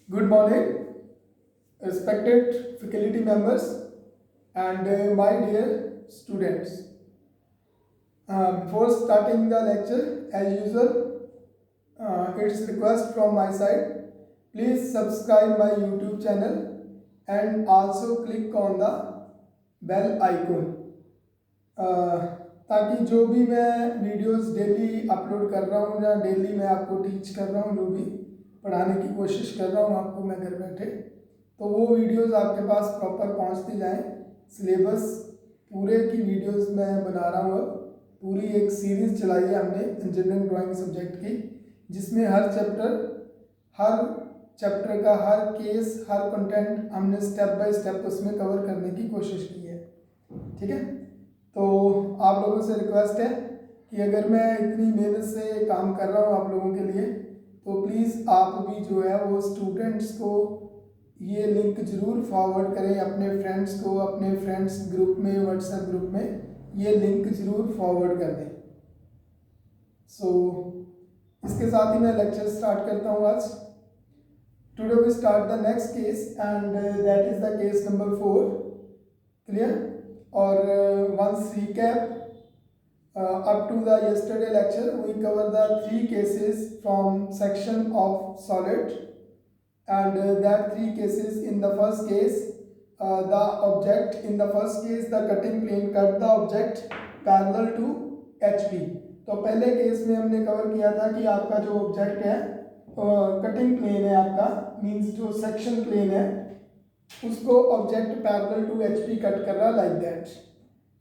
Good morning, respected faculty members and my dear students. Before starting the lecture, as usual, it's request from my side. Please subscribe my YouTube channel and also click on the bell icon. ताकि जो भी मैं videos daily upload कर रहा हूँ या daily मैं आपको टीच कर रहा हूँ, जो भी पढ़ाने की कोशिश कर रहा हूँ आपको मैं घर बैठे, तो वो वीडियोस आपके पास प्रॉपर पहुँचती जाएं। सिलेबस पूरे की वीडियोस मैं बना रहा हूँ। अब पूरी एक सीरीज़ चलाई है हमने इंजीनियरिंग ड्राइंग सब्जेक्ट की, जिसमें हर चैप्टर का हर केस, हर कंटेंट हमने स्टेप बाय स्टेप उसमें कवर करने की कोशिश की है। ठीक है, तो आप लोगों से रिक्वेस्ट है कि अगर मैं इतनी मेहनत से काम कर रहा हूँ आप लोगों के लिए, तो प्लीज़ आप भी जो है वो स्टूडेंट्स को ये लिंक ज़रूर फॉरवर्ड करें, अपने फ्रेंड्स को, अपने फ्रेंड्स ग्रुप में, व्हाट्सएप ग्रुप में ये लिंक ज़रूर फॉरवर्ड कर दें। इसके साथ ही मैं लेक्चर स्टार्ट करता हूँ आज। Today we start the next case and that is the case number 4। Clear? Or once recap, up to the yesterday lecture we cover the 3 cases from section of solid, and that 3 cases. In the first case, the object, in the first case the cutting plane cut the object parallel to HP। तो पहले case में हमने cover किया था कि आपका जो object है कटिंग प्लेन है, आपका मीन्स जो सेक्शन प्लेन है उसको object parallel to HP cut कर रहा है, like that.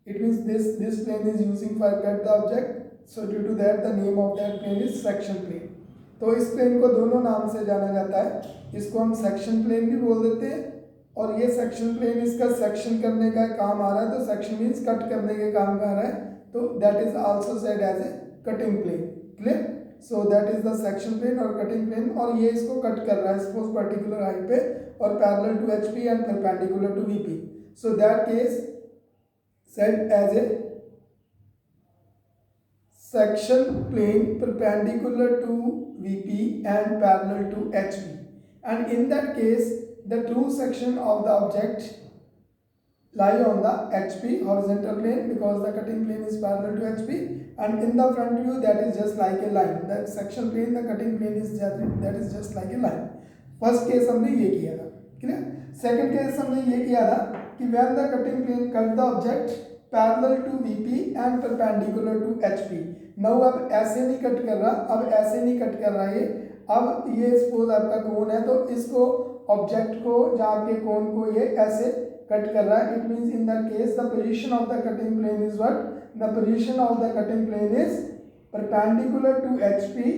It means this plane is using for cut the object, so due to that the name of that plane is section plane. तो इस plane को दोनों नाम से जाना जाता है, इसको हम सेक्शन प्लेन भी बोल देते हैं, और ये सेक्शन प्लेन इसका सेक्शन करने का काम आ रहा है, तो सेक्शन मीन्स कट करने के काम का आ रहा है, तो that is also said as a cutting plane. Clear? So that is the section plane और कटिंग प्लेन, और ये इसको कट कर रहा है सपोज पर्टिकुलर हाइट पे और parallel to HP and perpendicular to VP। So that case said as a section plane perpendicular to VP and parallel to HP, and in that case the true section of the object lie on the HP horizontal plane because the cutting plane is parallel to HP, and in the front view that is just like a line, that section plane, the cutting plane is just like a line। First case हमने ये किया था। Clear? Second case हमने ये किया था कि when the cutting plane cut the object parallel to VP and perpendicular to HP। Now अब ऐसे नहीं कट कर रहा, अब ऐसे नहीं कट कर रहा ये, अब ये सपोज आपका कोन है तो इसको ऑब्जेक्ट को, जहाँ के कोन को ये ऐसे कट कर रहा है। It means in that case the position of the cutting plane is what? The position of the cutting plane is perpendicular to HP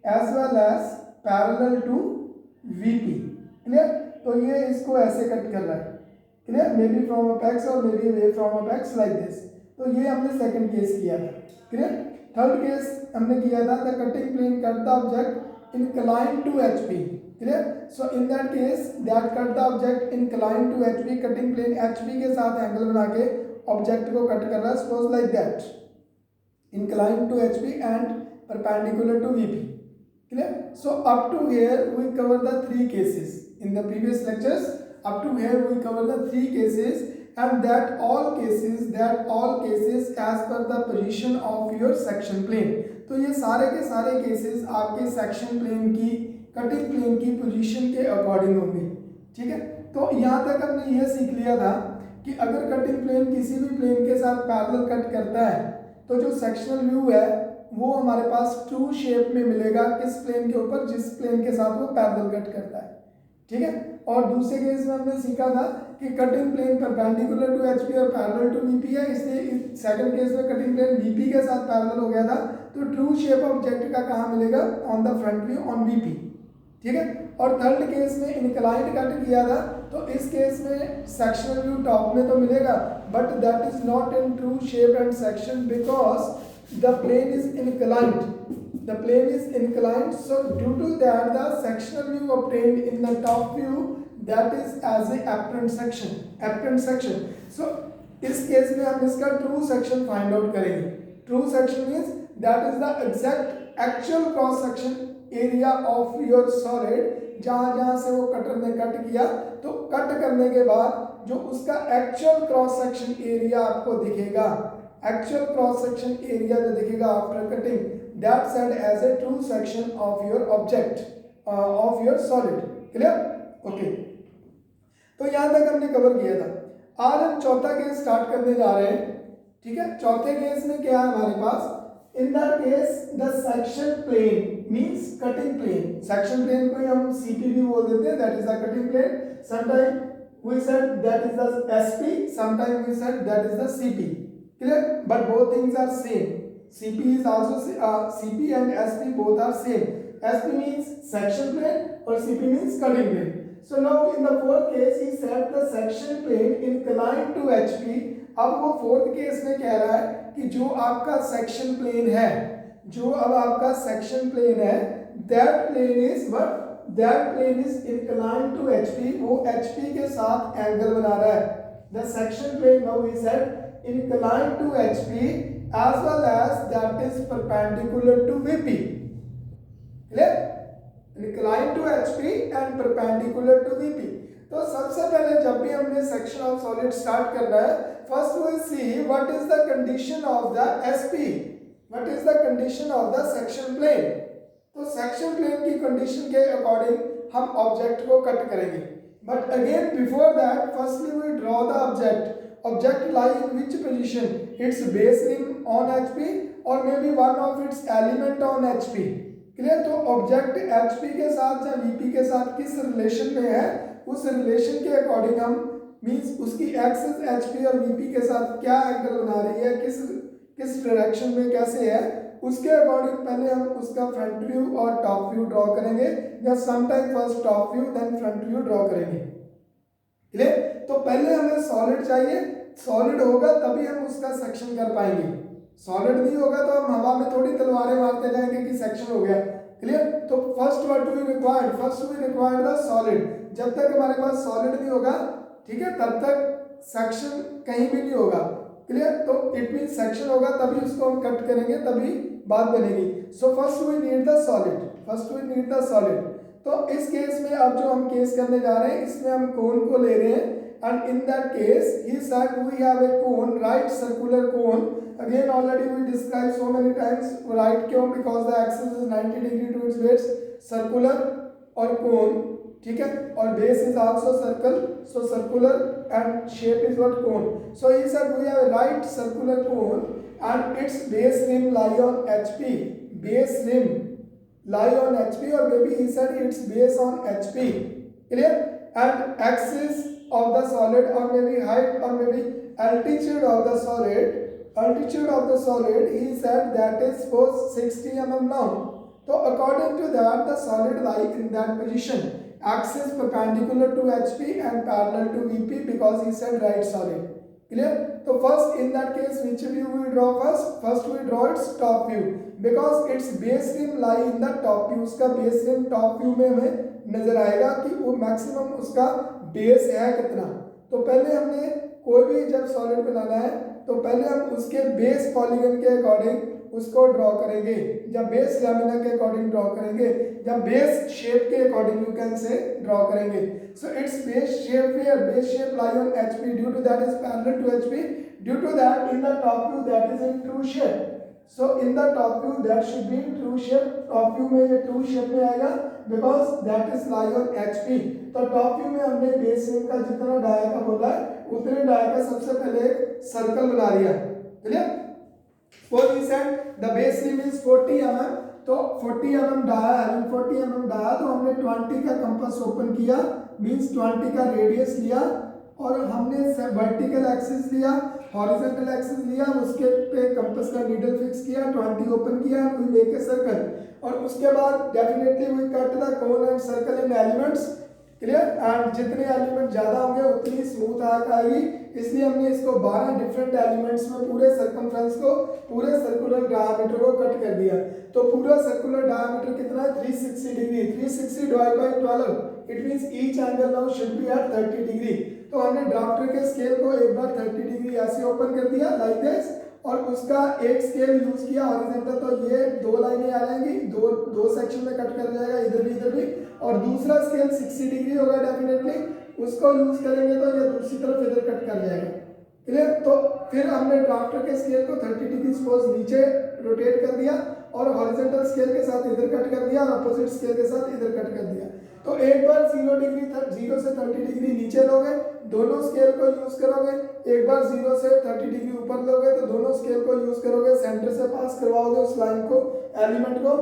as well as parallel to VP। Clear? तो ये इसको ऐसे cut कर रहा है। Clear? May be from apex और may be away from apex, like this. तो ये हमने सेकंड केस किया था। क्लियर? थर्ड केस हमने किया था the cutting plane cut the object inclined to HP। Clear? So in that case that cut the object inclined to HP, cutting plane HP के साथ एंगल बना के ऑब्जेक्ट को कट कर रहा है, suppose like that, inclined to HP and perpendicular to VP। Clear? So up to here we cover the 3 cases. In the previous lectures, up to here we cover the 3 cases, and that all cases as per the position of your section plane। तो ये सारे के सारे cases आपके section plane की, cutting plane की position के according होंगे। ठीक है? तो यहाँ तक हमने ये सीख लिया था कि अगर कटिंग प्लेन किसी भी प्लेन के साथ पैरेलल कट करता है तो जो सेक्शनल व्यू है वो हमारे पास ट्रू शेप में मिलेगा, किस प्लेन के ऊपर? जिस प्लेन के साथ वो पैरेलल कट करता है। ठीक है? और दूसरे केस में हमने सीखा था कि cutting plane perpendicular to HP और पैरेलल टू VP है, इसलिए सेकंड केस में कटिंग प्लेन VP के साथ पैरेलल हो गया था, तो ट्रू शेप ऑब्जेक्ट का कहाँ मिलेगा? On the front view on VP। ठीक है? और थर्ड केस में इंक्लाइंड कट किया था, तो इस केस में सेक्शनल व्यू टॉप में तो मिलेगा, but that is not in true shape and section because the plane is inclined, so due to that the sectional view obtained in the top view that is as a apparent section। so इस case में हम इसका true section find out करेंगे। True section means that is the exact actual cross section area of your solid, जहां जहां से वो cutter ने कट किया, तो कट करने के बाद जो उसका एक्चुअल क्रॉस सेक्शन एरिया आपको दिखेगा, एक्चुअल क्रॉस सेक्शन एरिया जो दिखेगा after cutting, that said as a true section of your object of your solid. Clear? Okay, तो यहां तक हमने कवर किया था। आज हम चौथा केस स्टार्ट करने जा रहे हैं। ठीक है, चौथे केस में क्या है हमारे पास, in that case the section plane means cutting plane, section plane को हम सीपी भी बोल देते हैं, that is the cutting plane, sometime we said that is the SP, sometimes we said that is the CP. Clear? But both things are same. CP is also CP and SP both are same. SP means section plane or CP means cutting plane. So now in the fourth case he said the section plane inclined to HP. अब वो fourth case में कह रहा है कि जो आपका section plane है, जो अब आपका सेक्शन प्लेन है, that plane is what? That plane is inclined to HP, वो HP के साथ एंगल बना रहा है। The section plane now we said inclined to HP as well as that is perpendicular to VP. Clear? Inclined to HP and perpendicular to VP. तो सबसे पहले जब भी हमने सेक्शन ऑफ सॉलिड स्टार्ट करना है, first we see what is the condition of the SP, what is the condition of the section plane. तो section plane की कंडीशन के अकॉर्डिंग हम ऑब्जेक्ट को कट करेंगे, but again before that firstly we draw the object. Object lie in which position, it's base rim on HP और may be one of its element on HP। Clear? तो object HP के साथ या VP के साथ किस relation में है, उस रिलेशन के अकॉर्डिंग हम मींस उसकी एक्सिस HP और VP के साथ क्या एंगल बना रही है, किस डायरेक्शन में कैसे है, उसके अकॉर्डिंग पहले हम उसका फ्रंट व्यू और टॉप व्यू ड्रॉ करेंगे, या sometime first top view then front view draw करेंगे। क्लियर? तो पहले हमें सॉलिड चाहिए, सॉलिड होगा तभी हम उसका सेक्शन कर पाएंगे, सॉलिड नहीं होगा तो हम हवा में थोड़ी तलवारें मारते जाएंगे कि सेक्शन हो गया। क्लियर? तो first what we required, first we required the solid. जब तक हमारे पास सॉलिड नहीं होगा, ठीक है, तब तक सेक्शन कहीं भी नहीं होगा। क्लियर? तो इट मीन सेक्शन होगा तभी उसको हम कट करेंगे, तभी बात बनेगी। So first we need the solid, first we need the solid. तो इस केस में अब जो हम केस करने जा रहे हैं, इसमें हम कोन को ले रहे हैं, and in that case he said we have a cone, right circular cone. Again already we described so many times, right क्यों, because the axis is 90 degree to its base, circular और cone, ठीक है, और base is also circle, so circular and shape is what cone. So he said we have a right circular cone and its base rim lie on HP, base rim lie on HP, or maybe he said its base on HP. Clear? And axis of the solid, or maybe height, or maybe altitude of the solid, he said that is suppose 60 mm now. So according to that the solid lie in that position, axis perpendicular to HP and parallel to VP, because he said right solid. Clear? So first in that case which view we draw first we draw its top view, because its base rim lie in the top view, उसका base rim top view में हमें नजर आएगा कि वो maximum उसका base है कितना। तो पहले हमने कोई भी जब सॉलिड बनाना है तो पहले हम उसके बेस पॉलीगन के अकॉर्डिंग उसको ड्रॉ करेंगे, या बेस लैमिना के अकॉर्डिंग ड्रॉ करेंगे, या बेस शेप के according you can say draw करेंगे। So its base shape where, base shape lie on HP, due to that is parallel to HP, due to that in the top view that is in true shape. So in the top view that should be true shape, top view में ये true shape में आएगा because that is lie on HP। तो top view में हमने base rim का जितना dia का बोला है उतने डाया का सबसे पहले एक सर्कल बना दिया। Clear? For he said the base rim is 40 mm, तो 40 mm dia, having 40 mm dia तो हमने 20 का कंपास ओपन किया, मींस 20 का रेडियस लिया, और हमने वर्टिकल एक्सिस लिया, हॉरिजॉन्टल एक्सिस लिया, उसके पे कंपास का नीडल फिक्स किया, 20 ओपन किया, वी मेक ए सर्कल, और उसके बाद definitely we cut the cone and circle in elements. Clear? And जितने एलिमेंट ज्यादा होंगे उतनी स्मूथ आर्क आएगी, इसलिए हमने इसको 12 डिफरेंट एलिमेंट्स में पूरे सर्कमफ्रेंस को, पूरे सर्कुलर डायमीटर को कट कर दिया। तो पूरा सर्कुलर डायमीटर कितना है, 360 degree, 360 divide by 12, it means each angle now should be at 30 degree. तो हमने ड्राफ्टर के स्केल को एक बार 30 डिग्री ऐसे ओपन कर दिया लाइक दिस, और उसका एक स्केल यूज किया हॉरिजॉन्टल, तो ये दो लाइनें आ जाएंगी, दो सेक्शन में कट कर जाएगा, इधर भी, और दूसरा स्केल 60 डिग्री होगा डेफिनेटली, उसको यूज करेंगे तो ये दूसरी तरफ इधर कट कर जाएगा। क्लियर? तो फिर हमने ड्राफ्टर के स्केल को 30 डिग्री सपोज नीचे रोटेट कर दिया और हॉरिजॉन्टल स्केल के साथ इधर कट कर दिया और अपोजिट स्केल के साथ इधर कट कर दिया। तो एक बार 0 से 30 डिग्री नीचे लोगे, दोनों स्केल को यूज करोगे, एक बार 0 से 30 डिग्री ऊपर लोगे तो दोनों स्केल को यूज करोगे, सेंटर से पास करवाओगे उस लाइन को, एलिमेंट को,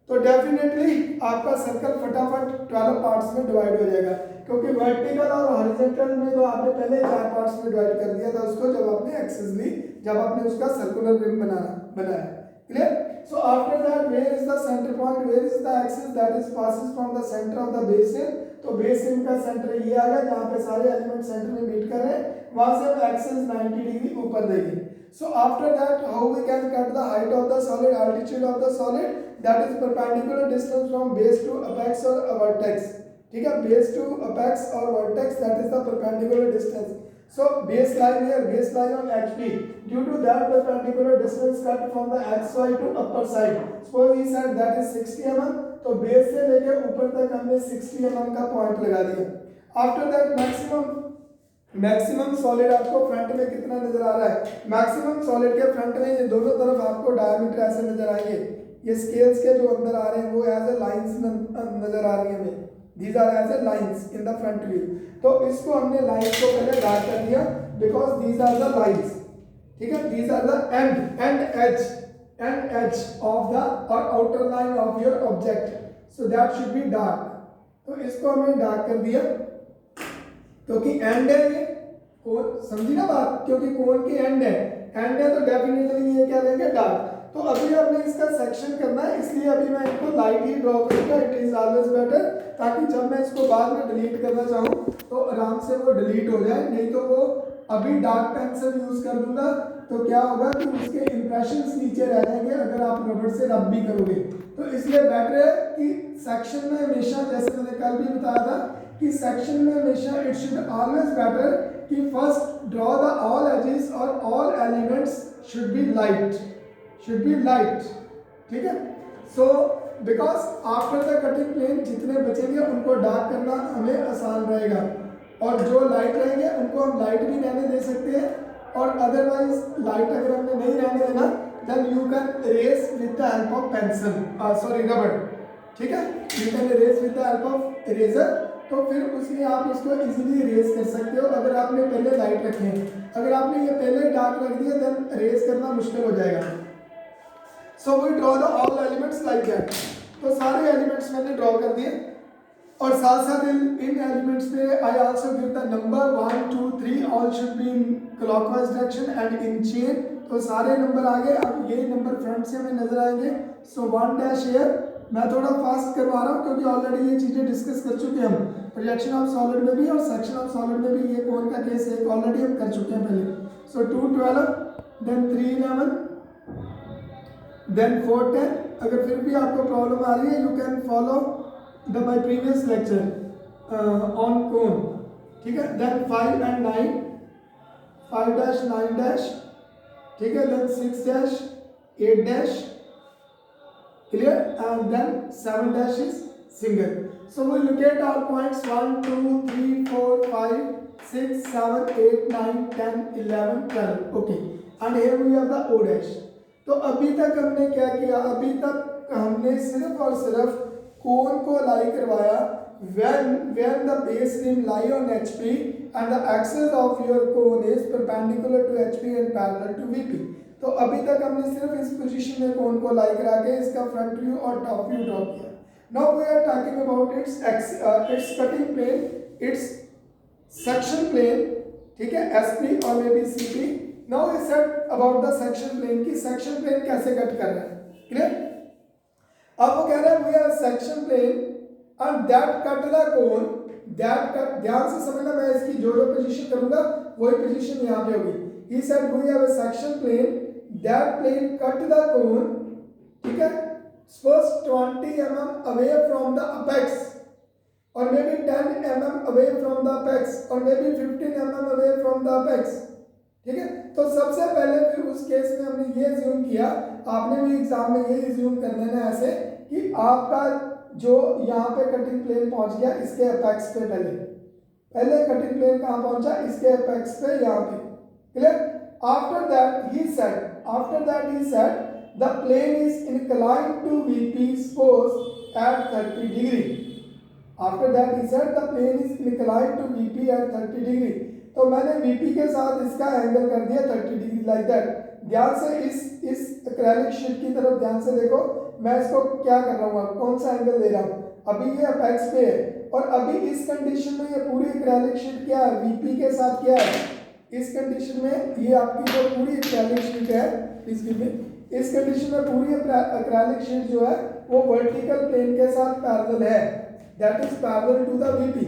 तो डेफिनेटली आपका सर्कल फटाफट 12 पार्ट्स में डिवाइड हो जाएगा, क्योंकि वर्टिकल और हॉरिजॉन्टल में तो आपने पहले 4 पार्ट्स में डिवाइड कर दिया था उसको, जब आपने एक्सिस ली, जब आपने उसका सर्कुलर रिंग बनाया। Clear? So after that, where is the center point? Where is the axis that is passes from the center of the basin? तो बेसिन का सेंटर ये आ गया जहाँ पे सारे एलिमेंट सेंटर में मीट कर रहे हैं, वहां से हम एक्सिस 90 डिग्री ऊपर देंगे। So after that, how we can cut the height of the solid, altitude of the solid, that is perpendicular distance from base to apex or vertex. ठीक है, base to apex or vertex, that is the perpendicular distance. So baseline here, baseline on HP. Due to that perpendicular distance cut from the XY to upper side. Suppose he said that is 60 mm. तो base से लेके ऊपर तक हमने 60 mm का point लगा दिया। After that maximum solid आपको फ्रंट में कितना नजर आ रहा है? मैक्सिमम सॉलिड के फ्रंट में ये दोनों तरफ आपको डायमीटर ऐसे नजर आएंगे, ये स्केल्स के जो अंदर आ रहे हैं वो एज ए लाइंस नजर आ रही है हमें, these are as a lines in the front view। तो इसको हमने लाइंस को पहले ड्रा कर दिया, because these are the lines, ठीक है, these are the end edge of the or outer line of your object, so that should be dark। तो इसको हमने डार्क कर दिया, क्योंकि एंड है ये कोन, समझी ना बात, क्योंकि कोन की एंड है तो डेफिनेटली ये क्या लेंगे? डार्क। तो अभी हमने इसका सेक्शन करना है, इसलिए अभी मैं इसको लाइट ही ड्रॉ करूंगा, इट इज ऑलवेज बेटर, ताकि जब मैं इसको बाद में डिलीट करना चाहूँ तो आराम से वो डिलीट हो जाए। नहीं तो वो अभी डार्क पेंसिल यूज कर दूंगा तो क्या होगा कि उसके इंप्रेशंस नीचे रह जाएंगे अगर आप रबड़ से रब भी करोगे। तो इसलिए बेटर है कि सेक्शन में हमेशा, जैसे मैंने कल भी बताया था कि सेक्शन में हमेशा इट शुड ऑलवेज बेटर कि first draw the all edges और all elements should be light, ठीक है। So because after the cutting plane जितने बचेंगे उनको डार्क करना हमें आसान रहेगा, और जो लाइट रहेंगे उनको हम लाइट भी रहने दे सकते हैं, और अदरवाइज लाइट अगर हमने नहीं रहने देना then you can erase with the help of pencil, रबड़, ठीक है, you can erase with the help of eraser. तो फिर उसमें आप उसको इजीली इरेज कर सकते हो अगर आपने पहले लाइट रखे हैं। अगर आपने ये पहले डार्क रख दिया देन इरेज करना मुश्किल हो जाएगा। So we draw the all elements like that. तो सारे एलिमेंट्स मैंने ड्रॉ कर दिए, और साथ साथ इन एलिमेंट्स पे I also give the number 1 2 3 all should be in clockwise direction and in chain. तो सारे नंबर आ गए, अब ये नंबर फ्रंट से हमें नजर आएंगे। सो 1 डैश हियर, मैं थोड़ा फास्ट करवा रहा हूँ क्योंकि ऑलरेडी ये चीज़ें डिस्कस कर चुके हैं हम, प्रोजेक्शन ऑफ सॉलिड में भी और सेक्शन ऑफ सॉलिड में भी। ये कौन का केस है ऑलरेडी हम कर चुके हैं पहले। सो 2 12 देन 3 11 देन 4 10। अगर फिर भी आपको प्रॉब्लम आ रही है you can follow the my previous lecture on cone, ठीक है। देन 5 एंड 9, 5 डैश 9 डैश, ठीक है, then 6 dash 8 dash, clear, and then 7 dash is single. So we look at our points 1 2 3 4 5 6 7 8 9 10 11 12, okay, and here we have the O dash। तो अभी तक हमने क्या किया? अभी तक हमने सिर्फ और सिर्फ कोन को लाई करवाया when the base rim lie on HP and the axis of your cone is perpendicular to HP and parallel to VP। तो अभी तक हमने सिर्फ इस पोजीशन में कोन को लाई करा के इसका फ्रंट व्यू और टॉप व्यू ड्रॉ किया। Now we are talking about its cutting plane, its section plane, ठीक है, एसपी और may be CP. Now we said about the section plane की सेक्शन प्लेन कैसे कट कर रहा है, क्लियर। अब वो कह रहा है we are section plane and that cut the cone, that cut, ध्यान से समझना, मैं इसकी जो पोजीशन करूंगा वही पोजीशन यहाँ पे होगी। He said we have a section plane, that plane cut the cone, ठीक है, suppose 20 mm away from the apex, or maybe 10 mm away from the apex, or maybe 15 mm away from the apex, ठीक है। तो सबसे पहले फिर उस case में हमने ये अज्यूम किया, आपने भी एग्जाम में ये अज्यूम कर लेना है ऐसे कि आपका जो यहाँ पे कटिंग प्लेन पहुंच गया इसके अपेक्स पे, पहले कटिंग प्लेन कहाँ पहुंचा, इसके अपेक्स पे यहाँ पे, clear. After that he said the plane is inclined to VP suppose at 30 degree. After that he said the plane is inclined to VP at 30 degree. तो मैंने VP के साथ इसका एंगल कर दिया 30 डिग्री लाइक दैट। ध्यान से इस एक्रेलिक शीट की तरफ ध्यान से देखो, मैं इसको क्या कर रहा हूँ, कौन सा एंगल दे रहा हूँ। अभी ये अपेक्स पे है और अभी इस कंडीशन में ये पूरी एक्रेलिक शीट क्या है, VP के साथ क्या है। इस कंडीशन में ये आपकी जो पूरी एक्रेलिक शीट है, इस कंडीशन में पूरी एक्रेलिक शीट जो है वो वर्टिकल प्लेन के साथ पैरेलल है, that is parallel to the VP।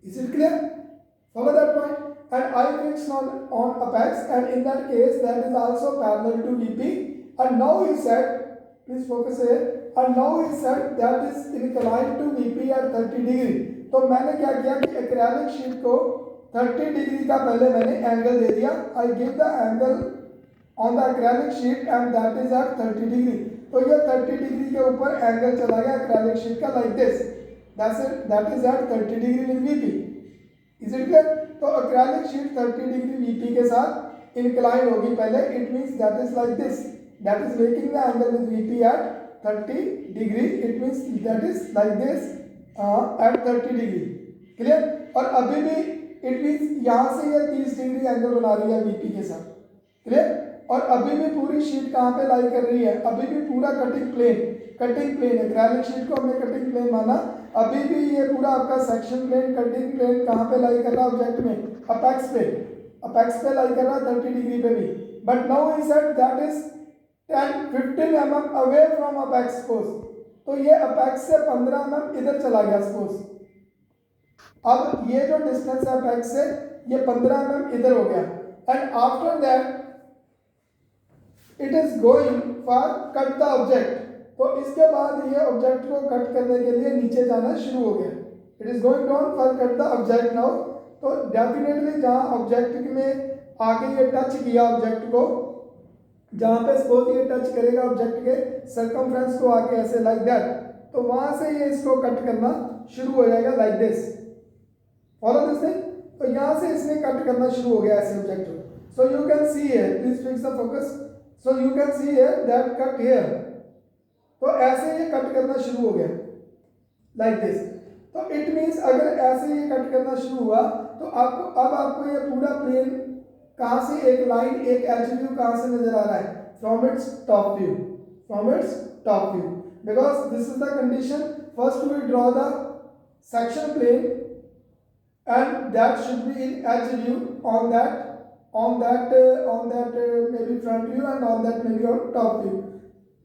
Is it clear? Follow that point. And I fixed on apex, and in that case that is also parallel to VP. And now he said, please focus here, and now he said that is inclined to VP at 30 degree. तो मैंने क्या किया कि acrylic sheet को 30 degree का पहले मैंने angle दे दिया। I give the angle on the acrylic sheet and that is at 30 degree. तो ये 30 डिग्री के ऊपर एंगल चला गया एक्रेलिक शीट का like this, that is at 30 degree with VP। Is it clear? तो एक्रेलिक शीट 30 डिग्री VP के साथ इंक्लाइन होगी पहले, it means that is like this, that is making the angle with VP at 30 degree, it means that is like this at 30 degree, clear. और अभी भी it means यहाँ से ये 30 डिग्री एंगल बना रही है VP के साथ, क्लियर। और अभी भी पूरी शीट कहाँ पे लाई कर रही है, अभी भी पूरा कटिंग प्लेन एक्रेलिक शीट को हमने कटिंग प्लेन माना, अभी भी ये पूरा आपका सेक्शन प्लेन कटिंग प्लेन कहाँ पे लाई कर रहा है ऑब्जेक्ट में, अपेक्स पे लाई कर रहा है 30 डिग्री पे भी। But now he said that is 10-15 mm away from apex suppose. तो ये अपेक्स से 15 mm इधर चला गया सपोज। अब ये जो डिस्टेंस है अपेक्स से ये 15 mm इधर हो गया, and after that it is going for cut the object. तो इसके बाद ये ऑब्जेक्ट को कट करने के लिए नीचे जाना शुरू हो गया, it is going down for cut the object now. तो डेफिनेटली जहाँ ऑब्जेक्ट में आगे ये टच किया ऑब्जेक्ट को, जहाँ पे सपोज ये टच करेगा ऑब्जेक्ट के सर्कमफ्रेंस को आगे ऐसे लाइक दैट, तो वहां से ये इसको कट करना शुरू हो जाएगा like this, follow this thing. तो यहाँ से इसने कट करना शुरू हो गया ऐसे ऑब्जेक्ट को। So you can see here, please fix the focus, so you can see here that cut here. तो ऐसे ये कट करना शुरू हो गया लाइक दिस। तो इट मींस अगर ऐसे ये कट करना शुरू हुआ तो आपको ये पूरा प्लेन कहाँ से, एक लाइन एक एज व्यू कहाँ से नजर आ रहा है, from its top view, because this is the condition. First we draw the section plane and that should be in edge view on that may be front view and on that may be on top view,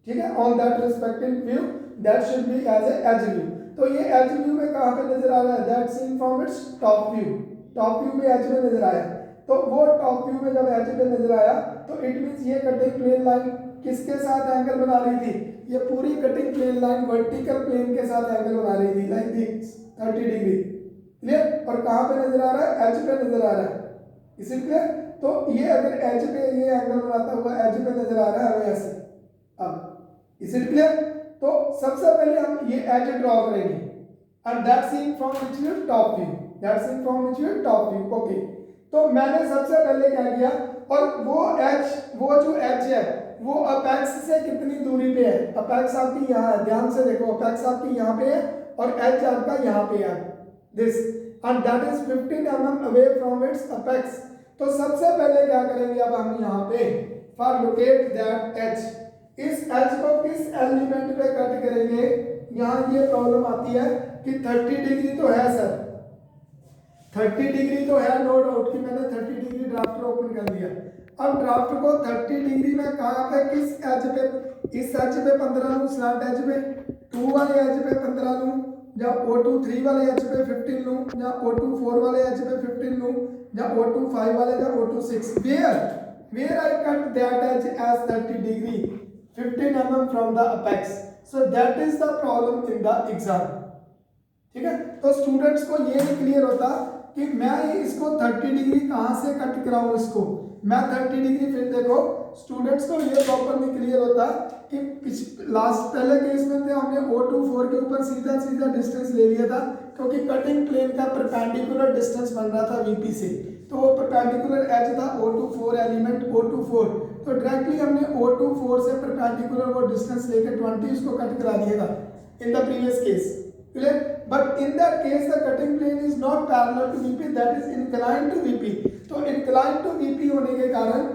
ठीक है, on that respective view that should be edge edge view. तो ये as view में कहाँ पे नजर आ रहा है, that seen from its top view में एज में नजर आया। तो वो टॉप व्यू में जब एज पे नजर आया तो इट मींस ये कटिंग प्लेन लाइन किसके साथ एंगल बना रही थी, ये पूरी cutting plane line vertical plane के साथ एंगल बना रही थी लाइक दिस 30 डिग्री, क्लियर। और कहाँ पे नजर आ रहा है, एज पे नजर आ रहा है, इसी क्लियर। तो ये अगर एज पे ये एंगल बनाता हुआ एज पे नजर आ रहा है हमें ऐसे, अब इज इट क्लियर। तो सबसे पहले हम ये एज ड्रॉ करेंगे and that seen from which view, top view, okay. तो मैंने सबसे पहले क्या किया, और वो जो एज है वो अपेक्स से कितनी दूरी पे है, अपेक्स आपकी यहाँ है, ध्यान से देखो, अपेक्स आपकी यहाँ पे है और एज आपका यहाँ पे है this, and that is 15 mm away from its apex. तो सबसे पहले क्या करेंगे अब हम यहाँ पे, फॉर लोकेट दैट एज, इस एज को किस एलिमेंट पे कट करेंगे। यहाँ ये प्रॉब्लम आती है कि 30 डिग्री तो है सर, 30 डिग्री तो है, नो डाउट कि मैंने 30 डिग्री ड्राफ्टर ओपन कर दिया। अब ड्राफ्ट को 30 डिग्री में कहाँ पे, किस एज पे, इस एज पे 15 लूँ, स्लैंट एज पे 2 वाले एज पे 15 लूँ, या O2 3 वाले एज पे 15 लूँ, या O2 4 वाले एज पे 15 लूँ, या O2 5 वाले, या O2 6, where I cut that edge as 30 degree 15 mm from the apex, so that is the problem in the exam, ठीक है। तो स्टूडेंट्स को ये नहीं क्लियर होता कि मैं इसको 30 डिग्री कहाँ से कट कराऊँ इसको, मैं 30 डिग्री, फिर देखो स्टूडेंट्स को ये प्रॉपरली क्लियर होता कि लास्ट पहले केस में थे हमने O24 के ऊपर सीधा सीधा डिस्टेंस ले लिया था, क्योंकि कटिंग प्लेन का परपेंडिकुलर डिस्टेंस बन रहा था VP से, तो वो परपेंडिकुलर एज था O24 एलिमेंट O24, तो डायरेक्टली हमने O24 से परपेंडिकुलर वो डिस्टेंस लेकर 20 उसको कट करा दिया था in the previous case, clear. But in that case the cutting plane is not parallel to VP, that is inclined to VP। तो इंक्लाइंड टू VP होने के कारण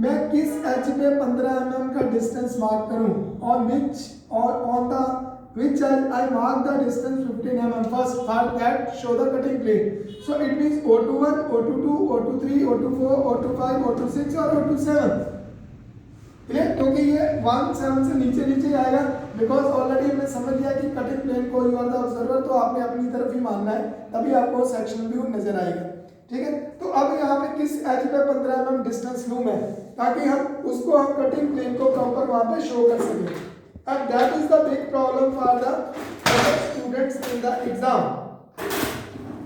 मैं किस एच पे 15 mm का डिस्टेंस मार्क करूं, ऑन विच और on the which I mark the distance 15 mm first, for that show the cutting plane, so it means O21, O22, O23, O24, O25, O26 और O27, क्लियर। क्योंकि ये 17 से नीचे नीचे आएगा, बिकॉज ऑलरेडी हमने समझ लिया कि कटिंग प्लेन को यू आर द ऑब्जर्वर, तो आपने अपनी तरफ ही मानना है, तभी आपको सेक्शन व्यू नजर आएगा, ठीक है। तो अब यहाँ पे किस एज पे 15 mm डिस्टेंस लूं मैं, ताकि हम उसको हम कटिंग प्लेन को प्रॉपर वहां पे शो कर सकें, and that is the big problem for the students in the exam।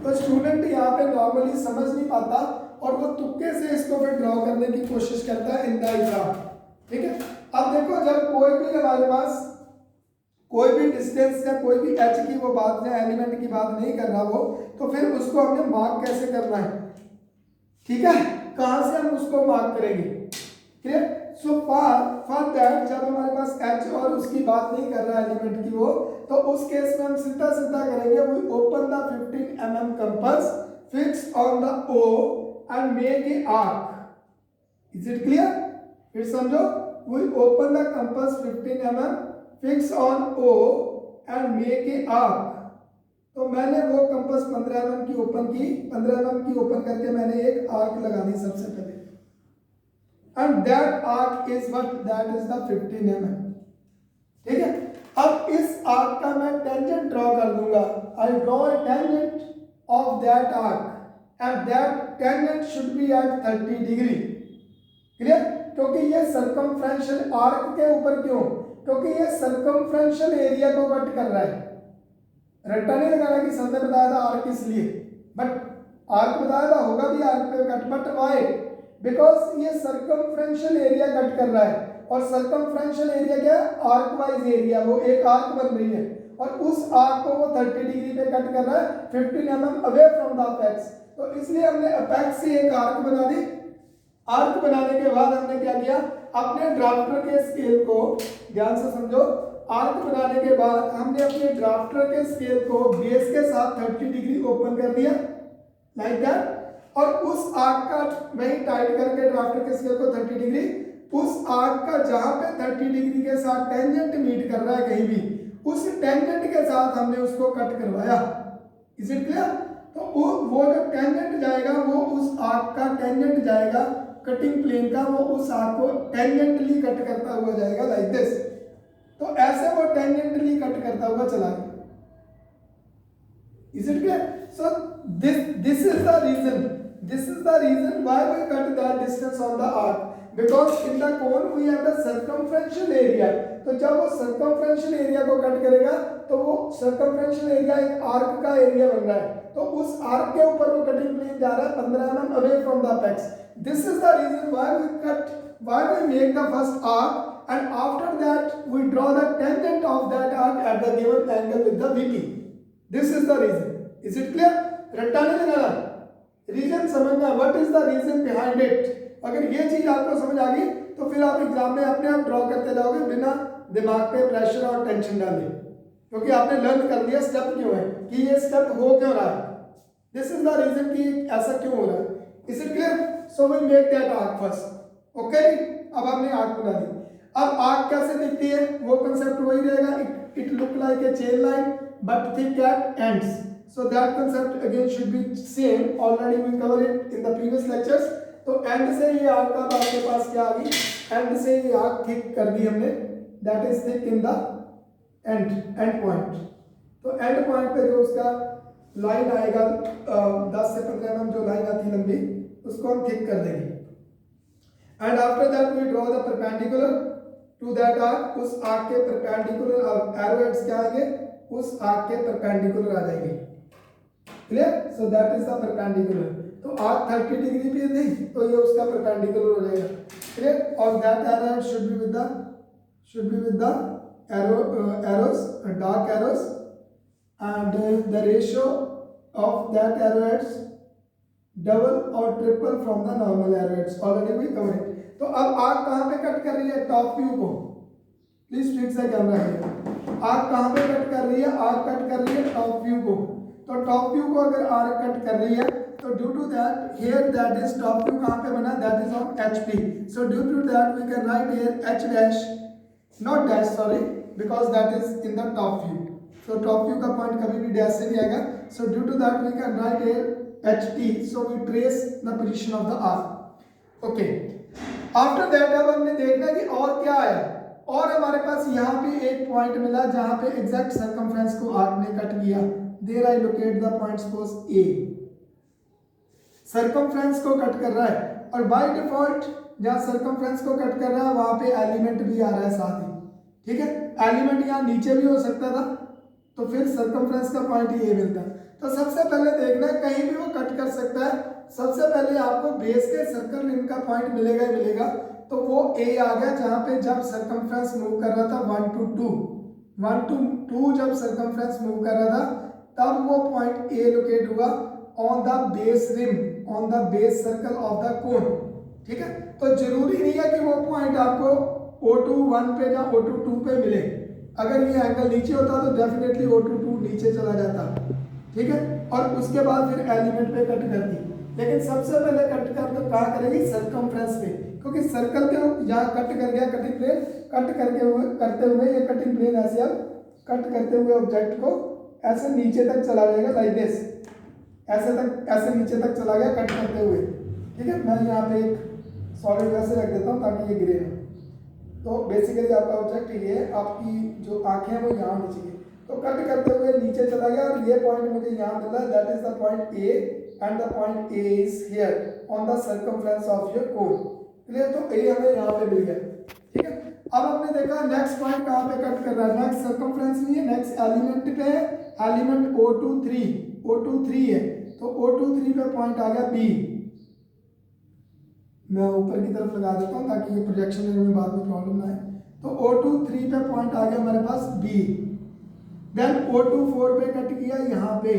तो स्टूडेंट यहाँ पे नॉर्मली समझ नहीं पाता और वो तुक्के से इसको फिर ड्रॉ करने की कोशिश करता है इन द एग्जाम, ठीक है। अब देखो जब कोई भी हमारे पास कोई भी डिस्टेंस या कोई भी एच की वो बात या एलिमेंट की बात नहीं कर रहा वो, तो फिर उसको हमने मार्क कैसे करना है, ठीक है, कहां से हम उसको मार्क करेंगे, क्लियर। सो फॉर दैट जब हमारे पास एच और उसकी बात नहीं कर रहा एलिमेंट की वो, तो उस केस में हम सीधा सीधा करेंगे, we open the 15 mm compass, fix on the O and make a arc, is it clear. फिर समझो, we open the compass 15 mm, fix on O and make a arc. तो मैंने वो कंपास 15 mm की ओपन की, 15 mm की open करके मैंने एक आर्क लगा दी सबसे पहले, and that arc is what, that is the 15 mm, ठीक है। अब इस आर्क का मैं टेंजेंट ड्रॉ कर दूंगा, I draw a tangent of that arc and that tangent should be at 30 degree, clear. क्योंकि ये सर्कमफ्रेंशियल आर्क के ऊपर, क्यों, क्योंकि ये सर्कमफ्रेंशियल एरिया को कट कर रहा है, रट्टा नहीं लगाना कि सर ने बताया था आर्क इसलिए, बट आर्क बताया था होगा भी आर्क पे कट, बट वाई, बिकॉज ये सर्कमफ्रेंशियल एरिया कट कर रहा है, और सर्कमफ्रेंशियल एरिया क्या है, आर्क वाइज एरिया, वो एक आर्क बन रही है और उस आर्क को वो 30 डिग्री पे कट कर रहा है 15 mm away from the apex. तो इसलिए हमने अपेक्स से एक आर्क बना दी। आर्क बनाने के बाद हमने क्या किया, अपने ड्राफ्टर के स्केल को ध्यान से समझो, आर्क बनाने के बाद हमने अपने ड्राफ्टर के स्केल को बेस के साथ 30 डिग्री ओपन कर दिया लाइक दैट, और उस आर्क का वही टाइट करके ड्राफ्टर के स्केल को 30 डिग्री, उस आर्क का जहां पे 30 डिग्री के साथ टेंजेंट मीट कर रहा है कहीं भी, उस टेंजेंट के साथ हमने उसको कट करवाया, इज इट क्लियर। तो वो जो टेंजेंट जाएगा वो उस आर्क का टेंजेंट जाएगा कटिंग प्लेन का, वो उस आर्क को टेंजेंटली कट करता हुआ जाएगा लाइक दिस। तो ऐसे वो टेंजेंटली कट करता हुआ चला गया, is it clear. So this is the reason why we cut that distance on the arc, because in the cone we have the circumferential area। तो जब वो circumferential area को कट करेगा तो वो circumferential area एक arc का area बन रहा है, तो उस arc के ऊपर वो कटिंग प्लेन जा रहा है 15 mm away from the apex। This is the reason why we make the first arc, and after that we draw the tangent of that arc at the given angle with the VP। This is the reason, is it clear। रट्टा नहीं लगाना, reason समझना, what is the reason behind it. अगर ये चीज आपको समझ आ गई तो फिर आप एग्जाम में अपने आप ड्रॉ करते जाओगे बिना दिमाग पे प्रेशर और टेंशन डाले, क्योंकि आपने लर्न कर लिया स्टेप क्यों है, कि ये स्टेप हो क्यों रहा है, दिस इज द रीजन कि ऐसा क्यों हो रहा है, is it clear. So we make that arc first, okay. अब आपने आर्क बना दी। अब आर्क कैसे दिखती है, वो कंसेप्ट वही रहेगा, it look like a chain line but thick eight ends. So that concept again should be same, already we covered it in the previous lectures। तो एंड से ये आर्क का आपके पास क्या आ गई, एंड से ये आर्क थिक कर दी हमने, that is thick in the end point. तो एंड पॉइंट पे जो उसका लाइन आएगा 10 से 15 mm जो लाइन आती है लंबी, उसको हम थिक कर देंगे। And after that we draw the perpendicular to that arc, उस आर्क के परपेंडिकुलर एरो हेड्स क्या आएंगे, उस आर्क के परपेंडिकुलर आ जाएंगे, clear. So that is the perpendicular. तो आर्क 30 डिग्री पे थी, तो ये उसका परपेंडिकुलर हो जाएगा। क्लियर? और that arrow should be with the arrows, dark arrows, and the ratio of that arrowheads double or triple from the normal arrowheads. Already we covered it. तो अब आग कहाँ पे कट कर रही है? टॉप व्यू को। Please fix the camera here. आग कहाँ पे कट कर रही है? आग कट कर रही है टॉप व्यू को। तो टॉप व्यू को अगर आग कट कर रही है तो due to that here that is top view कहाँ पे बना? That is on HP. So due to that we can write here H dash, not dash sorry, because that is in the top view. So top view का point कभी भी dash से नहीं आएगा. So due to that we can write here HT. So we trace the position of the arc. Okay. After that अब हमने देखना कि और क्या आया, और हमारे पास यहाँ पे एक पॉइंट मिला जहाँ पे एग्जैक्ट सर्कमफ्रेंस को आर्क ने कट किया. There I locate the point suppose A. Circumference को कट कर रहा है और बाय डिफॉल्ट जहाँ सर्कमफ्रेंस को कट कर रहा है वहां पे एलिमेंट भी आ रहा है साथ ही. ठीक है, एलिमेंट यहाँ नीचे भी हो सकता था, तो फिर सर्कमफ्रेंस का पॉइंट ये मिलता है. तो सबसे पहले देखना है कहीं भी वो कट कर सकता है. सबसे पहले आपको बेस के सर्कल रिम का पॉइंट मिलेगा ही मिलेगा. तो वो ए आ गया जहाँ पे जब सर्कमफ्रेंस मूव कर रहा था 1 to 2, 1 to 2 जब सर्कमफ्रेंस मूव कर रहा था तब वो पॉइंट ए लोकेट हुआ on the base rim, on the base circle of the cone. ठीक है, तो जरूरी नहीं है कि वो पॉइंट आपको O2 1 पे या O2 2 पे मिले. अगर ये एंगल नीचे होता तो डेफिनेटली O2 2 नीचे चला जाता. ठीक है, और उसके बाद फिर एलिमेंट पे कट करती. लेकिन सबसे पहले कट कर तो कहाँ करेगी? सर्कमफ्रेंस पे, क्योंकि सर्कल के यहाँ कट कर गया कटिंग प्लेन. कट करते हुए ये कटिंग प्लेन ऐसे अब कट करते हुए ऑब्जेक्ट को ऐसे नीचे तक चला जाएगा लाइक दिस. ऐसे नीचे तक चला गया कट करते हुए. ठीक है, मैं यहाँ पे एक सॉलिड वैसे रख देता हूँ ताकि ये गिरे ना. तो बेसिकली आपका ऑब्जेक्ट ये है, आपकी जो आंखें हैं वो यहाँ होनी चाहिए. तो कट करते हुए नीचे चला गया और ये पॉइंट मुझे यहाँ मिला. That is the point A and the point A is here on the circumference of your cone. Clear? तो ए हमें यहाँ पे मिल गया. ठीक है, अब हमने देखा नेक्स्ट पॉइंट कहाँ पे कट कर रहा है. नेक्स्ट सर्कमफ्रेंस नहीं है, नेक्स्ट एलिमेंट पे है. एलिमेंट O23 है. तो O23 पे पॉइंट आ गया बी. मैं ऊपर की तरफ लगा देता हूँ ताकि ये प्रोजेक्शन में बाद में प्रॉब्लम ना आए. तो O23 पे पॉइंट आ गया हमारे पास बी. देन O24 पे कट किया यहाँ पे,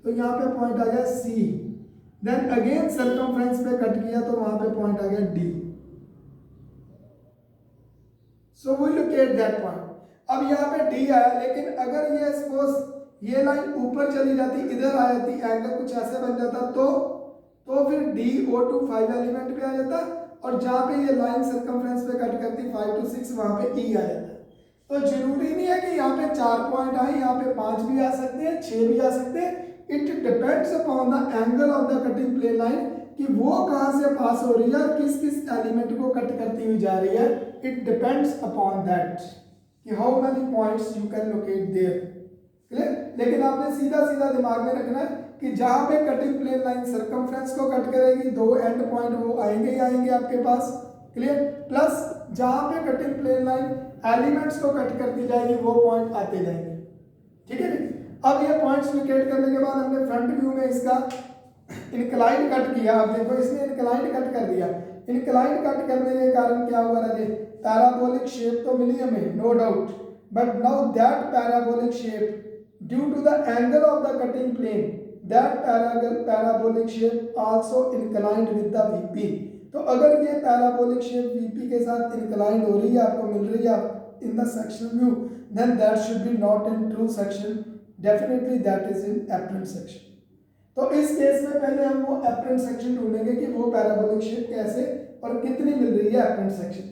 तो यहाँ पे पॉइंट आ गया सी. देन अगेन सर्कमफ्रेंस पे कट किया तो वहां पे पॉइंट आ गया D. So we locate that point. अब यहाँ पे डी आया, लेकिन अगर ये सपोज ये लाइन ऊपर चली जाती, इधर आ जाती, एंगल कुछ ऐसे बन जाता तो फिर डी O25 एलिमेंट पे आ जाता, और जहाँ पे ये लाइन सर्कमफ्रेंस पे कट करती 5 to 6 वहां पे ई आ जाता. तो जरूरी नहीं है कि यहाँ पे 4 पॉइंट आए, यहाँ पे 5 भी आ सकते हैं, 6 भी आ सकते हैं. It depends upon the angle of the cutting plane line कि वो कहाँ से पास हो रही है और किस किस एलिमेंट को कट करती हुई जा रही है. इट डिपेंड्स अपॉन दैट कि how many points you can locate there. Clear? लेकिन आपने सीधा सीधा दिमाग में रखना है कि जहां पे कटिंग प्लेन लाइन सर्कमफ्रेंस को कट करेगी, दो एंड पॉइंट वो आएंगे ही आएंगे आपके पास. क्लियर? प्लस जहां पे कटिंग प्लेन लाइन एलिमेंट्स को कट करती जाएगी वो पॉइंट आते जाएंगे. ठीक है. अब ये पॉइंट्स लोकेट करने के बाद हमने फ्रंट व्यू में इसका इंक्लाइंड कट किया. अब देखो इसने इंक्लाइंड कट कर दिया. इंक्लाइंड कट करने के कारण क्या हुआ? अरे पैराबोलिक शेप तो मिली हमें, no doubt, but now that parabolic shape due to the angle of the cutting plane, that parabolic shape also inclined with the VP. तो अगर ये पैराबोलिक शेप VP के साथ इंक्लाइंड हो रही है, आपको मिल रही है in the section view, then that should be not in true section, definitely that is in apparent section. तो इस केस में पहले हम वो apparent section ढूंढेंगे कि वो पैराबोलिक शेप कैसे और कितनी मिल रही है apparent section.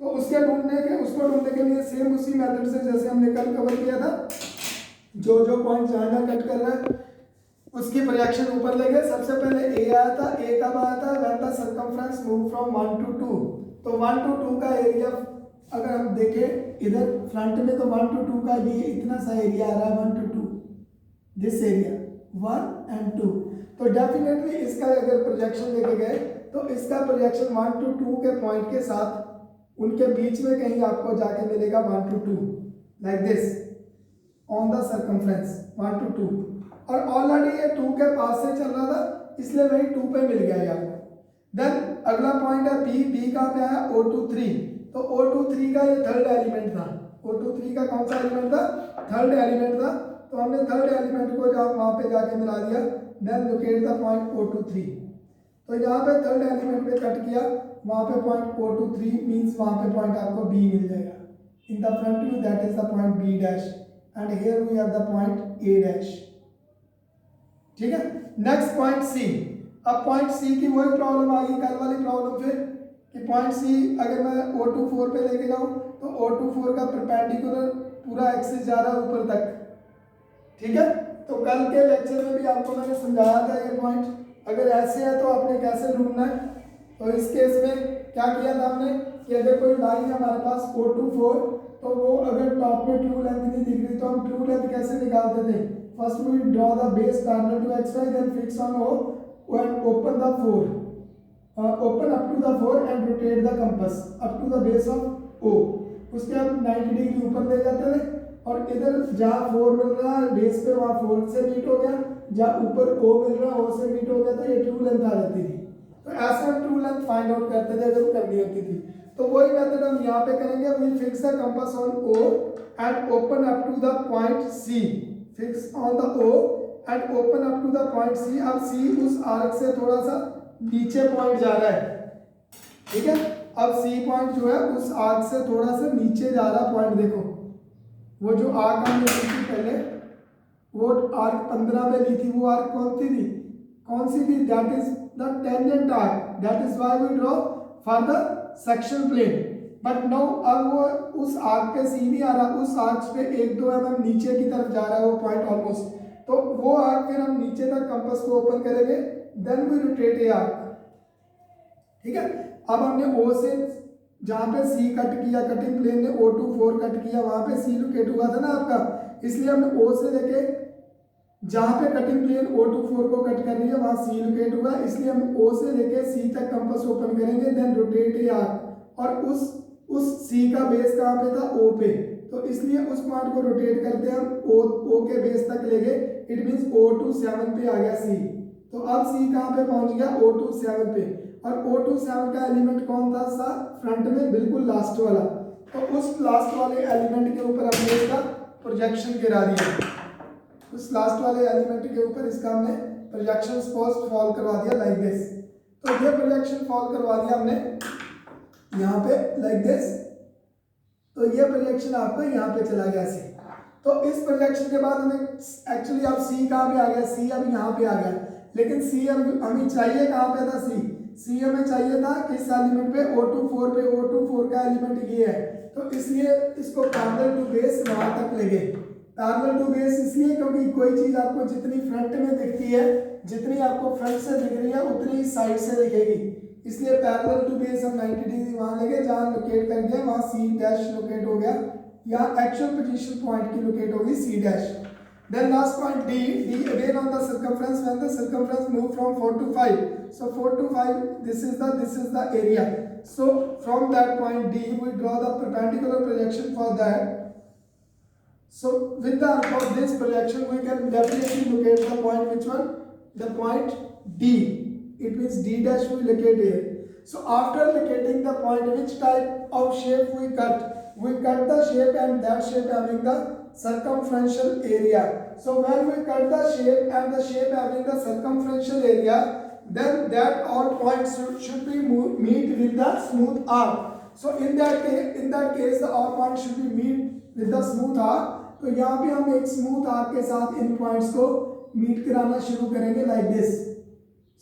तो उसको ढूंढने के लिए सेम उसी मेथड से जैसे हमने कल कवर किया था, जो पॉइंट जहाँ कट कर रहा है उसकी प्रोजेक्शन ऊपर ले गए. सबसे पहले ए आया था. ए कब आया था? When the circumference move from 1 to 2. तो 1 to 2 का एरिया अगर हम देखें इधर फ्रंट में तो 1 to 2 का ये इतना सा एरिया आ रहा है. 1 to 2 दिस एरिया 1 and 2. तो डेफिनेटली इसका अगर प्रोजेक्शन लेके गए तो इसका प्रोजेक्शन 1 to 2 के पॉइंट के साथ उनके बीच में कहीं आपको जाके मिलेगा 1 to 2 like this on the circumference 1 to 2. और ऑलरेडी ये 2 के पास से चल रहा था इसलिए वही 2 पे मिल गया ये आपको। देन अगला पॉइंट है बी। बी कहाँ पे आया? O23। तो O23 का ये थर्ड एलिमेंट था। O23 का कौन सा एलिमेंट था? थर्ड एलिमेंट था। तो हमने थर्ड एलिमेंट को जब वहाँ पे जाके मिला दिया, then locate the point O23। तो यहाँ पे थर्ड एलिमेंट पे कट किया, वहाँ पे पॉइंट O23 मीन्स वहाँ पे पॉइंट आपको B मिल जाएगा। In the front view that is the point B dash and here we have the point A dash. ठीक है, नेक्स्ट पॉइंट C। अब पॉइंट C की वही प्रॉब्लम आ गई, कल वाली प्रॉब्लम फिर, कि पॉइंट C अगर मैं O24 पे लेके जाऊँ तो O24 का परपेंडिकुलर पूरा एक्सिस जा रहा है ऊपर तक। ठीक है, तो कल के लेक्चर में भी आपको मैंने समझाया था ये पॉइंट, अगर ऐसे है तो आपने कैसे ढूंढना है। तो इस केस में क्या किया था हमने कि अगर कोई लाइन है हमारे पास O24, तो वो अगर टॉप में ट्रू लेंथ नहीं दिख रही तो हम ट्रू लेंथ कैसे निकालते थे? First we draw the base parallel to XY, then fix on O and open the 4, open up to the 4 and rotate the compass up to the base of O। उसके बाद 90 degree ऊपर ले जाते थे और इधर जहाँ 4 मिल रहा है बेस पे वहाँ 4 से मीट हो गया, जहाँ ऊपर O मिल रहा है O से मीट हो गया, तो ये ट्रू लेंथ आ जाती थी। तो ऐसे हम ट्रू लेंथ फाइंड आउट करते थे जब करनी होती थी। तो वही मेथड हम यहाँ पे करेंगे। We fix the compass on O and open up to the point C। Fix on the O and open up to the point C। अब C उस आर्क से थोड़ा सा नीचे पॉइंट जा रहा है। ठीक है, अब C पॉइंट जो है उस आर्क से थोड़ा सा नीचे जा रहा पॉइंट। देखो वो जो आर्क हमने ली थी पहले, वो आर्क 15 पे ली थी, वो आर्क कौन सी थी? That is the tangent arc, that is why we draw for the section plane. But no, अब वो उस आर्क पे सी नहीं आ रहा, उस आर्क पे 1-2 mm नीचे की तरफ जा रहा है वो पॉइंट ऑलमोस्ट। तो वो आर्क फिर हम नीचे तक कंपास को ओपन करेंगे, then we rotate a arc. ठीक है, अब हमने O से जहाँ पे C कट किया, कटिंग प्लेन ने O24 कट किया, वहाँ पे C लोकेट हुआ था ना आपका, इसलिए हमने O से लेके जहाँ पे कटिंग प्लेन O24 को कट कर रही है वहाँ C लोकेट हुआ, इसलिए हम O से लेके C तक कंपास ओपन करेंगे, देन रोटेट ए आर्क। और उस C का बेस कहाँ पे था? O पे, तो इसलिए उस पॉइंट को रोटेट करते हैं हम O के बेस तक ले गए। इट मीन्स O27 पे आ गया C। तो अब C कहाँ पे पहुंच गया? O27 पे। और O27 का एलिमेंट कौन था? सा फ्रंट में बिल्कुल लास्ट वाला। तो उस लास्ट वाले एलिमेंट के ऊपर हमने इसका प्रोजेक्शन गिरा दिया। उस लास्ट वाले एलिमेंट के ऊपर इसका हमने प्रोजेक्शन फर्स्ट फॉल करवा दिया लाइक दिस। तो ये प्रोजेक्शन फॉल करवा दिया हमने यहाँ पे लाइक दिस। तो ये प्रोजेक्शन आपका यहाँ पे चला गया C। तो इस प्रोजेक्शन के बाद हमें एक्चुअली अब C कहाँ पे आ गया? C अब यहाँ पे आ गया, लेकिन C अब हमें चाहिए कहाँ पे था? C हमें चाहिए था किस एलिमेंट पे? O24 पे। O24 का एलिमेंट ये है, तो इसलिए इसको पैरेलल टू बेस वहां तक ले गए। पैरेलल टू बेस इसलिए क्योंकि कोई चीज आपको जितनी फ्रंट में दिखती है, जितनी आपको फ्रंट से दिख रही है उतनी ही साइड से दिखेगी, इसलिए पैरेलल टू बेस हम 90 डिग्री वहां ले गए जहां लोकेट कर दिया, वहां C डैश लोकेट हो गया, यहाँ एक्चुअल पोजीशन पॉइंट की लोकेट होगी C dash. Then last point D again on the circumference, when the circumference move from 4 to 5. So 4 to 5, this is the area. So from that point D, we draw the perpendicular projection for that. So with the help of this projection, we can definitely locate the point. Which one? The point D. It means D dash we locate here. So after locating the point, which type of shape we cut? We cut the shape and that shape having the circumferential area. So when we cut the shape and the shape having the circumferential area, then that all points should be meet with the smooth arc. So in that case the all points should be meet with the smooth arc. तो यहाँ पे हम एक smooth arc के साथ इन points को meet कराना शुरू करेंगे like this.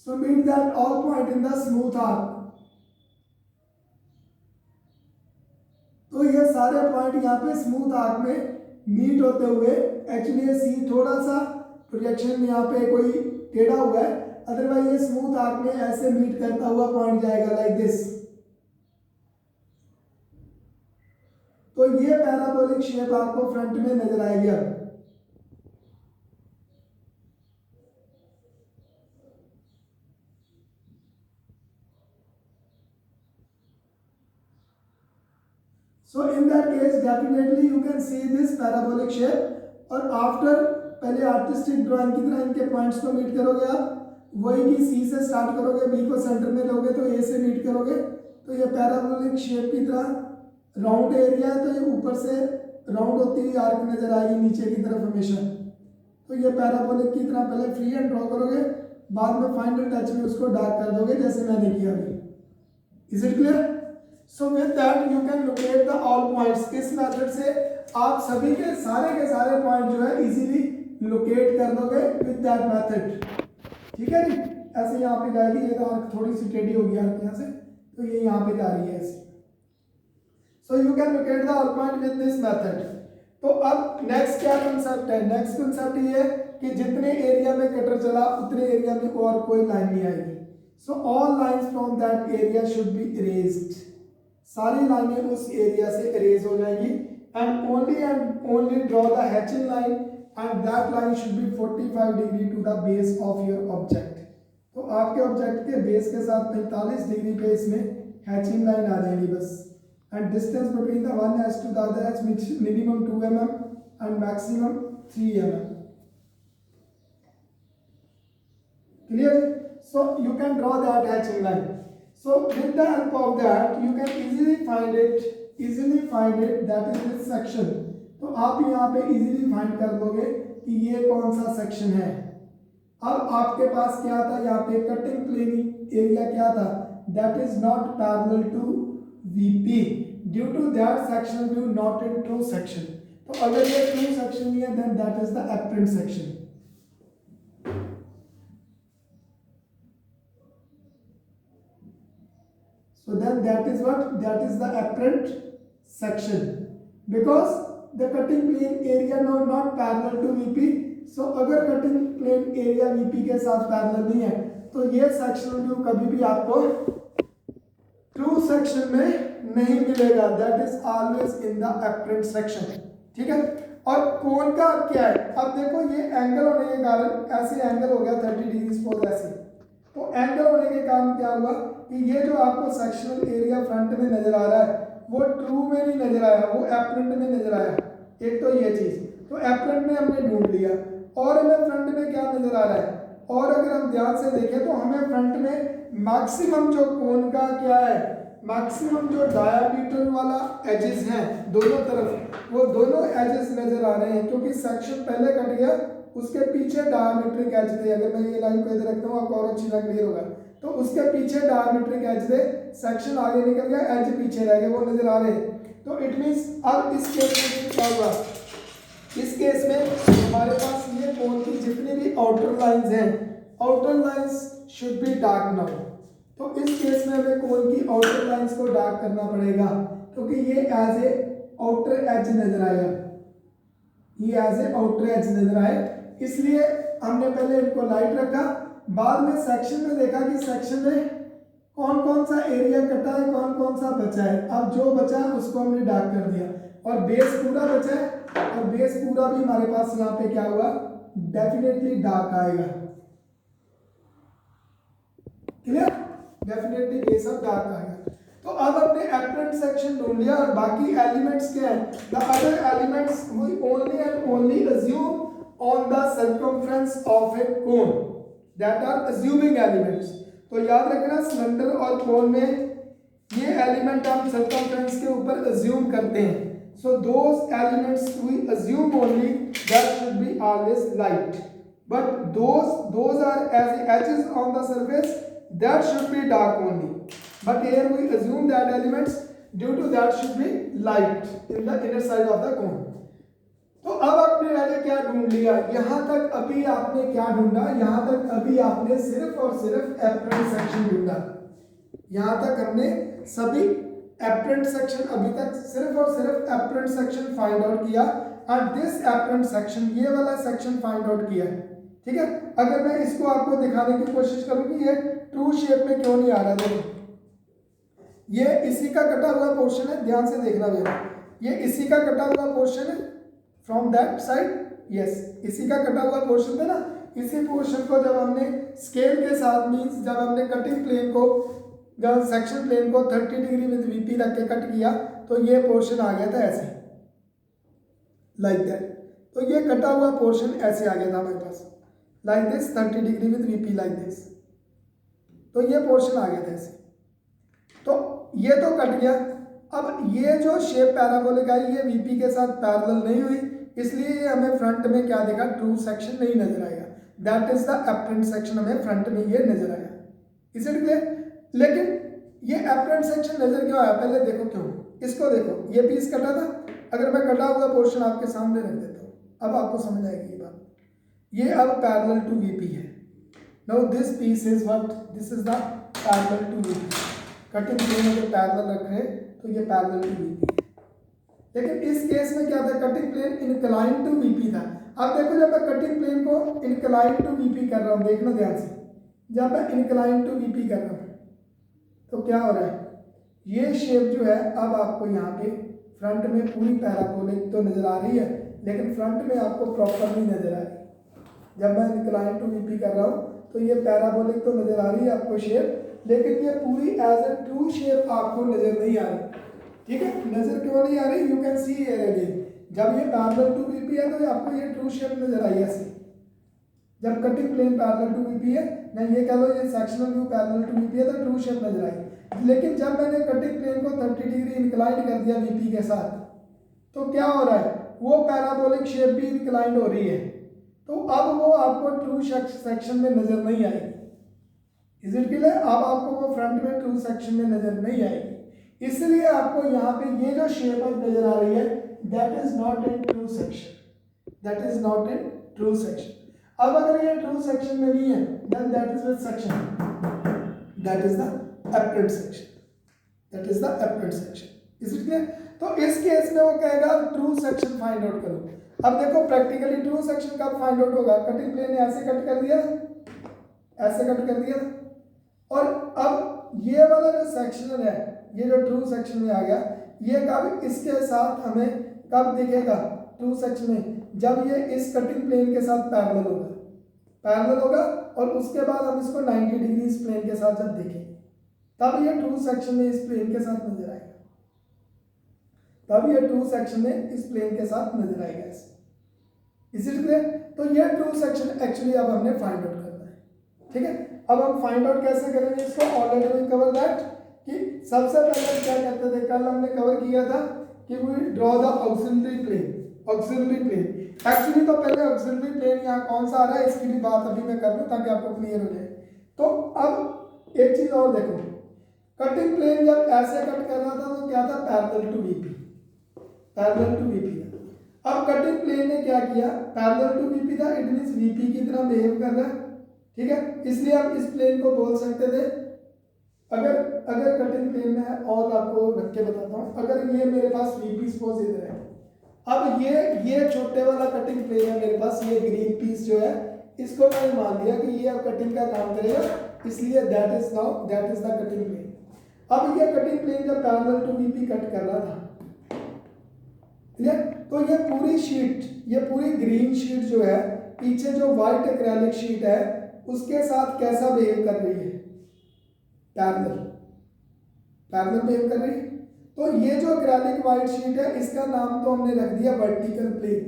So meet that all point in the smooth arc. तो ये सारे पॉइंट यहाँ पे स्मूथ आर्क में मीट होते हुए, एक्चुअली C थोड़ा सा प्रोजेक्शन यहाँ पे कोई टेढ़ा हुआ है, अदरवाइज ये स्मूथ आर्क में ऐसे मीट करता हुआ पॉइंट जाएगा लाइक दिस। तो ये पैराबोलिक शेप आपको फ्रंट में नजर आएगी। अब so in that case definitely you can see this parabolic shape। और आफ्टर पहले आर्टिस्टिक ड्राइंग की तरह इनके पॉइंट्स को मीट करोगे आप, वही कि सी से स्टार्ट करोगे, बी को सेंटर में लोगे तो ए से मीट करोगे, तो ये पैराबोलिक शेप की तरह राउंड एरिया है, तो ये ऊपर से राउंड होती हुई आर्क नजर आएगी नीचे की तरफ हमेशा। तो ये पैराबोलिक की तरह पहले फ्री हैंड ड्रॉ करोगे, बाद में फाइनल टच में उसको डार्क कर दोगे जैसे मैंने किया अभी। Is it clear? So with that you can locate the all points. इस मेथड से आप सभी के सारे पॉइंट जो है इजीली लोकेट कर दोगे विद दैट मेथड। ठीक है जी, ऐसे यहाँ पे जाएगी, ये तो आर्क थोड़ी सी टेढ़ी होगी आर्क यहाँ से, तो ये यहाँ पे जा रही है ऐसे। So you can locate the all point with this method. तो अब नेक्स्ट क्या कंसेप्ट है? नेक्स्ट कंसेप्ट ये है कि जितने एरिया में कटर चला उतने एरिया में और कोई लाइन नहीं आएगी। So all lines from that area should be erased. सारी लाइनें उस एरिया से इरेज हो जाएंगी and only draw the hatching line and that line should be 45 degree to the base of your object. तो आपके ऑब्जेक्ट के बेस के साथ 45 डिग्री पे इसमें हैचिंग लाइन आ जाएगी बस। And distance between the one edge to the other edge minimum 2 mm and maximum 3 mm। Clear? So you can draw that hatching line. So with the help of that you can easily find it that is this section. तो आप यहाँ पे easily find कर दोगे कि ये कौन सा section है। अब आपके पास क्या था, यहाँ पे कटिंग प्लेन एरिया क्या था, that is not parallel to VP. Due to that section view not in true section. तो अगर ये true section नहीं है then that is the apparent section. So then that is what? That is the apparent section because the cutting plane area now not parallel to VP. So अगर cutting plane area VP के साथ parallel नहीं है तो ये sectional view कभी भी आपको true section में नहीं मिलेगा। That is always in the apparent section. ठीक है? और कोण का क्या है? अब देखो ये एंगल होने के कारण ऐसे एंगल हो गया 30 डिग्री सपोज ऐसे। तो एंगल होने के कारण क्या हुआ कि ये जो आपको सेक्शनल एरिया फ्रंट में नजर आ रहा है वो ट्रू में नहीं नजर आया, वो एपरेंट में नजर आया। एक तो ये चीज, तो एपरेंट में हमने ढूंढ लिया और हमें फ्रंट में क्या नजर आ रहा है। और अगर हम ध्यान से देखें तो हमें फ्रंट में मैक्सिमम जो कोण का क्या है, मैक्सिमम जो डायामीटर वाला एजेस हैं दोनों तरफ, वो दोनों एजेस नजर आ रहे हैं क्योंकि सेक्शन पहले कट गया, उसके पीछे डायमीट्रिक एज थे। अगर मैं ये लाइन को इधर रखता हूँ आपको और अच्छी तरह क्लियर होगा, तो उसके पीछे डायमीट्रिक एज थे, सेक्शन आगे निकल गया, एज पीछे रह गए, वो नजर आ रहे हैं। तो इट मींस अब इस केस में क्या हुआ, इस केस में हमारे पास ये कोण की जितनी भी आउटर लाइंस हैं, outer lines should be dark now. तो इस केस में हमें कोण की आउटर लाइंस को डार्क करना पड़ेगा क्योंकि ये एज ए आउटर एज नजर आएगा, ये एज ए आउटर एज नजर आए, इसलिए हमने पहले इनको लाइट रखा। बाद में सेक्शन में देखा कि सेक्शन में कौन कौन सा एरिया कटा है, कौन कौन सा बचा है। अब जो बचा है उसको हमने डार्क कर दिया और बेस पूरा बचा है, और बेस पूरा भी हमारे पास यहाँ पे क्या हुआ, डेफिनेटली डार्क आएगा। क्लियर? डेफिनेटली बेस अब डार्क आएगा। तो अब अपने एपरेंट सेक्शन ढूंढ लिया और बाकी एलिमेंट्स क्या है, the other elements we only and only assume on the circumference of a cone, that are assuming elements. तो याद रखना सिलेंडर और कोन में ये एलिमेंट हम सर्कमफ्रेंस के ऊपर अज्यूम करते हैं। So those elements we assume only that should be always light, but those are edge edges on the surface that should be dark only, but here we assume that elements due to that should be light in the inner side of the cone. तो अब आपने पहले क्या ढूंढ लिया, यहां तक अभी आपने क्या ढूंढा, यहां तक अभी आपने सिर्फ और सिर्फ एपरेंट सेक्शन ढूंढा। यहां तक हमने सभी एपरेंट सेक्शन, अभी तक सिर्फ और सिर्फ एपरेंट सेक्शन फाइंड आउट किया एंड दिस एपरेंट सेक्शन, ये वाला सेक्शन फाइंड आउट किया है। ठीक है? अगर मैं इसको आपको दिखाने की कोशिश करूं कि ये ट्रू शेप में क्यों नहीं आ रहा, देखो ये इसी का कटा हुआ पोर्शन है, ध्यान से देखना भैया, ये इसी का कटा हुआ पोर्शन है फ्रॉम दैट साइड, यस इसी का कटा हुआ पोर्शन था ना। इसी पोर्शन को जब हमने स्केल के साथ, मींस जब हमने कटिंग प्लेन को, जब सेक्शन प्लेन को 30 डिग्री विद वीपी रख के कट किया तो ये पोर्शन आ गया था ऐसे, लाइक दैट। तो ये कटा हुआ पोर्शन ऐसे आ गया था हमारे पास। Like this 30 degree with VP like this. तो ये पोर्शन आ गया था ऐसे, तो ये तो कट गया। अब ये जो शेप पैराबोलिक आई ये वीपी के साथ पैरेलल नहीं हुई, इसलिए हमें फ्रंट में क्या देगा, ट्रू सेक्शन नहीं नजर आएगा। That is the apparent section, हमें फ्रंट में ये नजर आया। Is it clear? लेकिन ये अपरेंट सेक्शन नजर क्यों आया, पहले देखो क्यों। इसको देखो, ये पीस कटा था, अगर मैं कटा हुआ पोर्शन आपके सामने रख देता हूँ, अब आपको समझ आएगी ये बात। ये अब पैरेलल टू वीपी है। Now this piece is what, this is the parallel to VP. Cutting plane अगर पैरेलल रख रहे तो ये पैरेलल टू वीपी है। लेकिन इस केस में क्या था, cutting plane incline to VP था। अब देखो जब मैं कटिंग प्लेन को इनक्लाइन टू वीपी कर रहा हूँ, देखना ध्यान से, जब मैं इनक्लाइन टू वीपी कर रहा हूँ तो क्या हो रहा है, ये शेप जो है अब आपको यहाँ पे फ्रंट में पूरी पैराबोलिक तो नजर आ रही है, लेकिन फ्रंट में आपको प्रॉपर नहीं नजर आ रही। जब मैं इनक्लाइन टू वीपी कर रहा हूँ तो ये पैराबोलिक तो नजर आ रही है आपको शेप, लेकिन ये पूरी एज ए ट्रू शेप आपको नजर नहीं आ रही। ठीक है, नजर क्यों नहीं आ रही, you can see here again, जब ये पैरेलल टू वीपी है तो आपको ये ट्रू शेप नजर आई ऐसे। जब cutting plane parallel to VP है, ना ये कह लो ये sectional view parallel to VP है तो ट्रू शेप नजर आई। लेकिन जब मैंने कटिंग प्लेन को 30 डिग्री इंक्लाइन कर दिया वीपी के साथ, तो क्या हो रहा है, वो पैराबोलिक शेप भी इंक्लाइंड हो रही है, तो अब वो आपको ट्रू सेक्शन में नजर नहीं आएगी। Is it clear? अब आपको वो फ्रंट में ट्रू सेक्शन में नजर नहीं आएगी, इसलिए आपको यहाँ पे ये जो शेप अब नजर आ रही है, that is not in true section, that is not in true section. अब अगर ये ट्रू सेक्शन में नहीं है, then that is with section, that is the apparent section, that is the apparent section. Is it clear? तो इस case में वो कहेगा ट्रू सेक्शन फाइंड आउट करो। अब देखो प्रैक्टिकली ट्रू सेक्शन कब फाइंड आउट होगा, कटिंग प्लेन ने ऐसे कट कर दिया, ऐसे कट कर दिया, और अब ये वाला जो सेक्शनल है, ये जो ट्रू सेक्शन में आ गया, ये कब इसके साथ हमें कब दिखेगा ट्रू सेक्शन में, जब ये इस कटिंग प्लेन के साथ पैरेलल होगा, पैरेलल होगा, और उसके बाद हम इसको 90 डिग्री इस प्लेन के साथ जब देखेंगे, तब ये ट्रू सेक्शन में इस प्लेन के साथ नजर आएगा, तब ये ट्रू सेक्शन में इस प्लेन के साथ नजर आएगा ऐसे। Is it clear? तो ये ट्रू सेक्शन एक्चुअली अब हमने फाइंड आउट करना है। ठीक है, अब हम फाइंड आउट कैसे करेंगे इसको, ऑलरेडी वी कवर दैट, कि सबसे पहले क्या कहते थे, कल हमने कवर किया था कि we draw the auxiliary plane, auxiliary plane. Actually तो पहले ऑक्सिलरी प्लेन यहाँ कौन सा आ रहा है इसकी भी बात अभी मैं कर लूँ ताकि आपको क्लियर हो जाए। तो अब एक चीज और देखो, कटिंग प्लेन जब ऐसे कट कर रहा था तो क्या था, parallel to VP, parallel to VP था। अब कटिंग प्लेन ने क्या किया, पैरेलल टू वीपी था, इट मींस वीपी की तरह बिहेव कर रहा है। ठीक है, इसलिए आप इस प्लेन को बोल सकते थे, अगर कटिंग प्लेन में है, और आपको रख के बताता हूँ, अगर ये मेरे पास वीपी सपोज इधर है, अब ये छोटे वाला कटिंग प्लेन है मेरे पास, ये ग्रीन पीस जो है, इसको मैंने मान लिया कि ये अब कटिंग का काम करेगा, इसलिए that is the cutting plane. अब ये कटिंग प्लेन जब पैरेलल टू वीपी कट कर रहा था, क्लियर, तो ये पूरी शीट, ये पूरी ग्रीन शीट जो है, पीछे जो व्हाइट एक्रेलिक शीट है उसके साथ कैसा बिहेव कर रही है, पैरेलल, पैरेलल बिहेव कर रही है। तो ये जो एक्रेलिक व्हाइट शीट है इसका नाम तो हमने रख दिया वर्टिकल प्लेन।